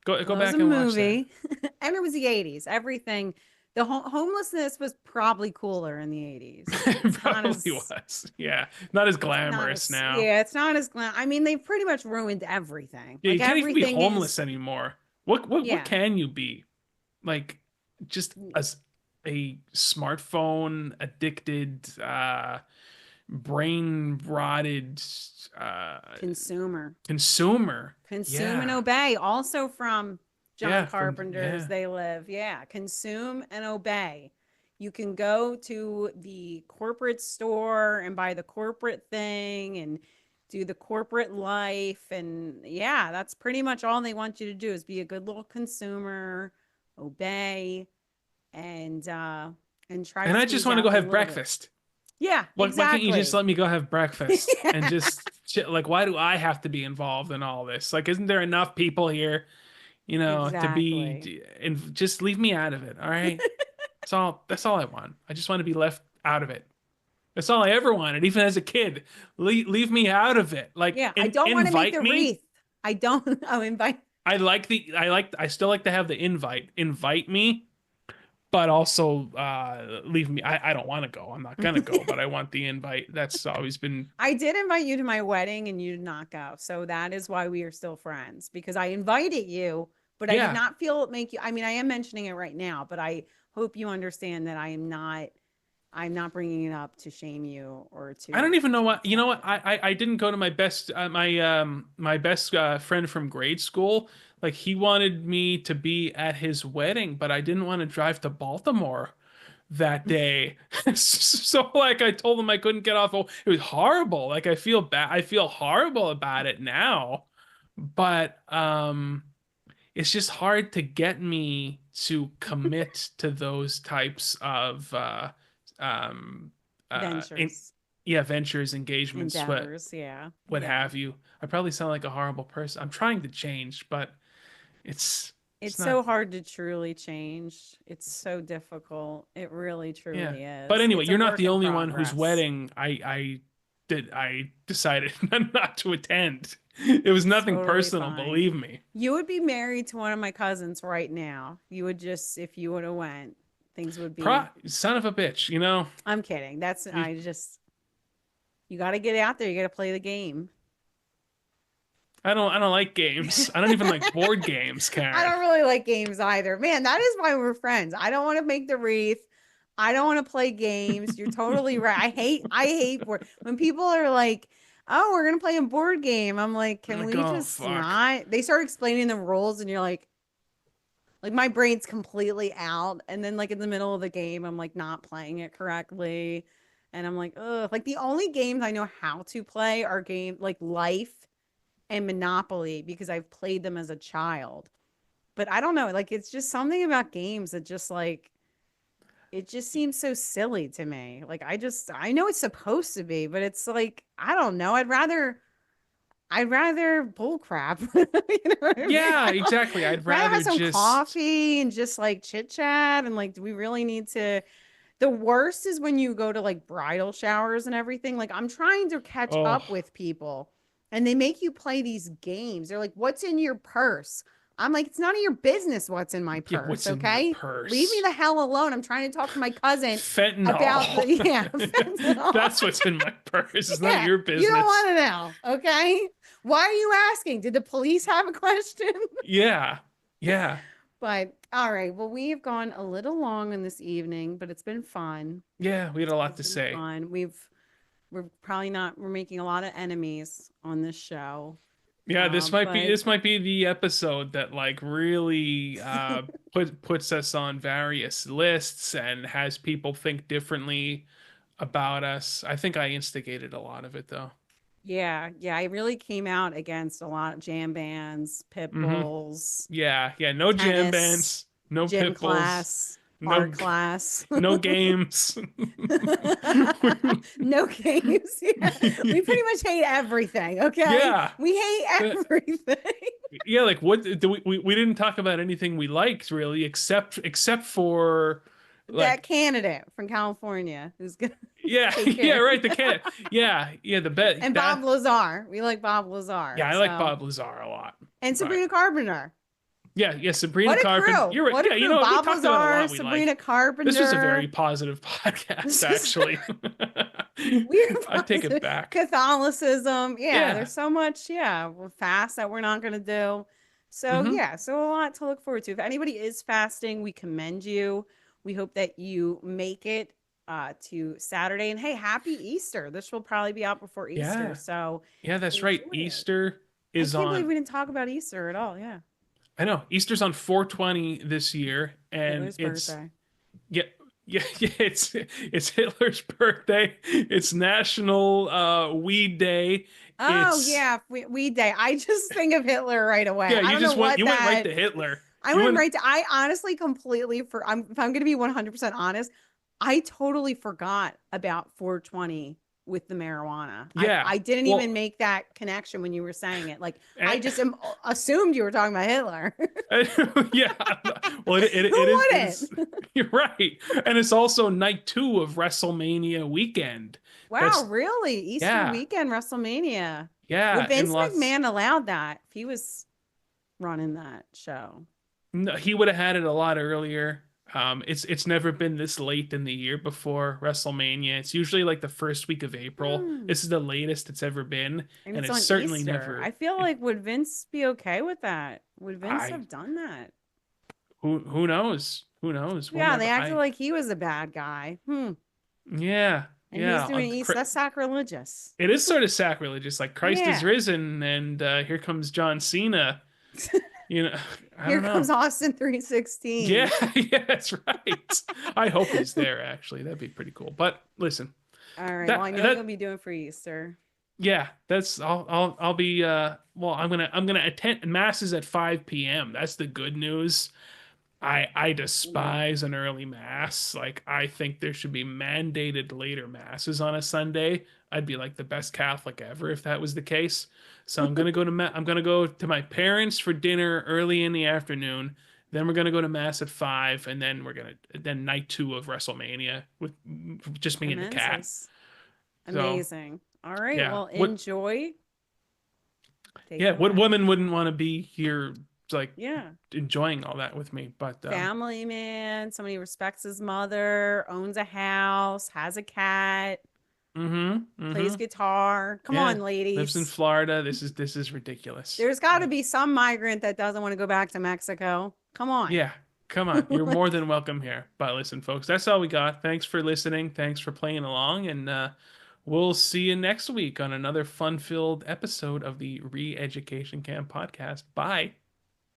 Go Well, it was a back and watch that. movie, and it was the 80s. Everything, the homelessness was probably cooler in the 80s. It It's not probably as, was. Yeah. Not as it's not glamorous as, now. yeah, it's not as glam. I mean, they've pretty much ruined everything. Yeah, Like you can't even be everything homeless is, anymore. What yeah, can you be? Like just a smartphone addicted brain rotted consumer. consumer. Consume and Yeah. obey. Also from John Yeah, Carpenter's They Live. Yeah. Consume and obey. You can go to the corporate store and buy the corporate thing and do the corporate life. And yeah, that's pretty much all they want you to do is be a good little consumer, obey, and try to And I just squeeze want to go out the have little bit. breakfast. Yeah, Why can't you just exactly. let me go have breakfast and Yeah, just like why do I have to be involved in all this? Like isn't there enough people here, to exactly. be and just leave me out of it, all right? That's all I want. I just want to be left out of it. That's all I ever wanted, even as a kid. Leave me out of it. Like Yeah, I don't want to make invite the me. wreath. I don't. Oh, invite. I still like to have the invite. Invite me, but also leave me. I don't want to go. I'm not gonna go, but I want the invite. That's always been I did invite you to my wedding and you did not go. So that is why we are still friends because I invited you, but I did yeah. not feel it make you. I mean, I am mentioning it right now, but I hope you understand that I'm not bringing it up to shame you or I don't even know to what, you know upset what? you. I didn't go to my best my best friend from grade school. Like he wanted me to be at his wedding, but I didn't want to drive to Baltimore that day. So like I told him I couldn't get off. Oh, it was horrible. Like I feel bad. I feel horrible about it now. But it's just hard to get me to commit to those types of um in Ventures, yeah, ventures, engagements, endeavors. Yeah. what Yeah. have you. I probably sound like a horrible person. I'm trying to change, but it's it's It's not. so hard to truly change. It's so difficult. It really, Yeah. truly But is. anyway, It's a you're not work the in only one whose progress. wedding I decided not to attend. It was It's nothing totally personal, fine. believe me. You would be married to one of my cousins right now. You would just, if you would have went, things would be. Son of a bitch. I'm kidding. That's You, I just you got to get out there. You got to play the game. I don't like games. I don't even like board games, I Karen. don't really like games either. Man, that is why we're friends. I don't want to make the wreath. I don't want to play games. You're totally right. I hate board when people are like, "Oh, we're gonna play a board game." I'm like, I'm "Can like, we oh just fuck. not?" They start explaining the rules, and you're like my brain's completely out. And then like in the middle of the game, I'm like not playing it correctly, and I'm like, ugh. Like the only games I know how to play are game like Life and Monopoly because I've played them as a child. But I don't know, like it's just something about games that just like it just seems so silly to me. Like I know it's supposed to be, but it's like I don't know. I'd rather bull crap. You know what I mean? Yeah, I don't, exactly. I'd rather rather have some just coffee and just like chit chat and like do we really need to the worst is when you go to like bridal showers and everything. Like I'm trying to catch up oh with people and they make you play these games. They're like, "What's in your purse?" I'm like, "It's none of your business what's in my yeah, purse, what's in your okay? Leave me purse? the hell alone. I'm trying to talk to my cousin about the Fentanyl. yeah, fentanyl." That's what's in my purse. It's not Yeah, your you don't business. want to know, okay? Why are you asking? Did the police have a question? Yeah. Yeah. But all right, well, we've gone a little long in this evening, but it's been fun. Yeah, we had a lot It's to been say. fun. We're probably not we're making a lot of enemies on this show. Yeah, But this might be the episode that like really puts us on various lists and has people think differently about us. I think I instigated a lot of it though. yeah, yeah, I really came out against a lot of jam bands, pit Hmm. bulls, Yeah, yeah, no jam tennis, bands, no gym pit bulls. class. art No, class. no games. No games. Yeah. We pretty much hate everything. Okay. Yeah. We hate everything. Yeah, like what do we didn't talk about anything we liked really except for That like candidate from California who's gonna yeah, take yeah, care. right, the cat. Yeah, yeah, the bet And Bob that Lazar. We like Bob Lazar. yeah, I like So Bob Lazar a lot. and But Sabrina Carpenter. yeah, yeah, Sabrina What a Carpenter. crew. You're right. What a Yeah, you crew. know what? We Bob talked about a Lazar, lot we Sabrina like. This was a very Carpenter. positive podcast, This is actually. we're I take it positive. back. Catholicism. Yeah, Yeah. there's so much. Yeah, we're fast that we're not going to do. So, Hmm. yeah, so a lot to look forward to. If anybody is fasting, we commend you. We hope that you make it to Saturday. And hey, happy Easter. This will probably be out before Easter. Yeah. So Yeah, that's right. enjoy it. Easter I is can't believe on. we didn't talk about Easter at all. Yeah. I know. Easter's on 420 this year, and Hitler's birthday. yeah, yeah, yeah. It's Hitler's birthday. It's National Weed Day. Oh, It's yeah. We day. I just think of Hitler right away. yeah. I don't know what You went right that to Hitler. I You went went right to. I honestly completely if I'm going to be 100% honest, I totally forgot about 420 with the marijuana. yeah. I didn't even Well, make that connection when you were saying it. Like I and, just assumed you were talking about Hitler. yeah. Well, Who it is. wouldn't? You're right, and it's also night two of WrestleMania weekend. Wow, That's really? Easter yeah, weekend, WrestleMania. Would yeah, and Vince lots. McMahon allowed that if he was running that show? No, he would have had it a lot earlier. It's never been this late in the year before WrestleMania. It's usually like the first week of April. Hmm. This is the latest it's ever been, And and it's it's on certainly Easter. I never. feel like would Vince be okay with that? Would Vince I have done that? who knows? Who knows? We'll Yeah, they never. acted like he was a bad guy. Yeah, And he's yeah. doing East. That's sacrilegious. It is sort of sacrilegious. Like Christ is Yeah. risen, and here comes John Cena. You know, I Here don't know. comes Austin 316. Yeah, yeah, that's right. I hope he's there. Actually, that'd be pretty cool. But listen, All right. Well, that I know you'll that be doing for Easter. yeah, that's I'll be well, I'm gonna attend masses at 5 p.m. That's the good news. I Ooh. despise an early mass. Like I think there should be mandated later masses on a Sunday. I'd be like the best Catholic ever if that was the case. So I'm gonna go to my parents for dinner early in the afternoon. Then we're gonna go to mass at 5, and then we're gonna then night two of WrestleMania with just me and the cat. Commences. So Amazing. All right. yeah, Well, what enjoy. Take yeah, it what away. woman wouldn't want to be here like Yeah. enjoying all that with me? But Family man, somebody who respects his mother, owns a house, has a cat, plays mm-hmm. guitar. Come Yeah, on, lives in ladies. Florida. This is ridiculous. There's got to be some migrant that doesn't want to go back to Mexico. Come on. Yeah, come on. You're more than welcome here. But listen, folks, that's all we got. Thanks for listening. Thanks for playing along, and we'll see you next week on another fun-filled episode of the Re-Education Camp podcast. Bye.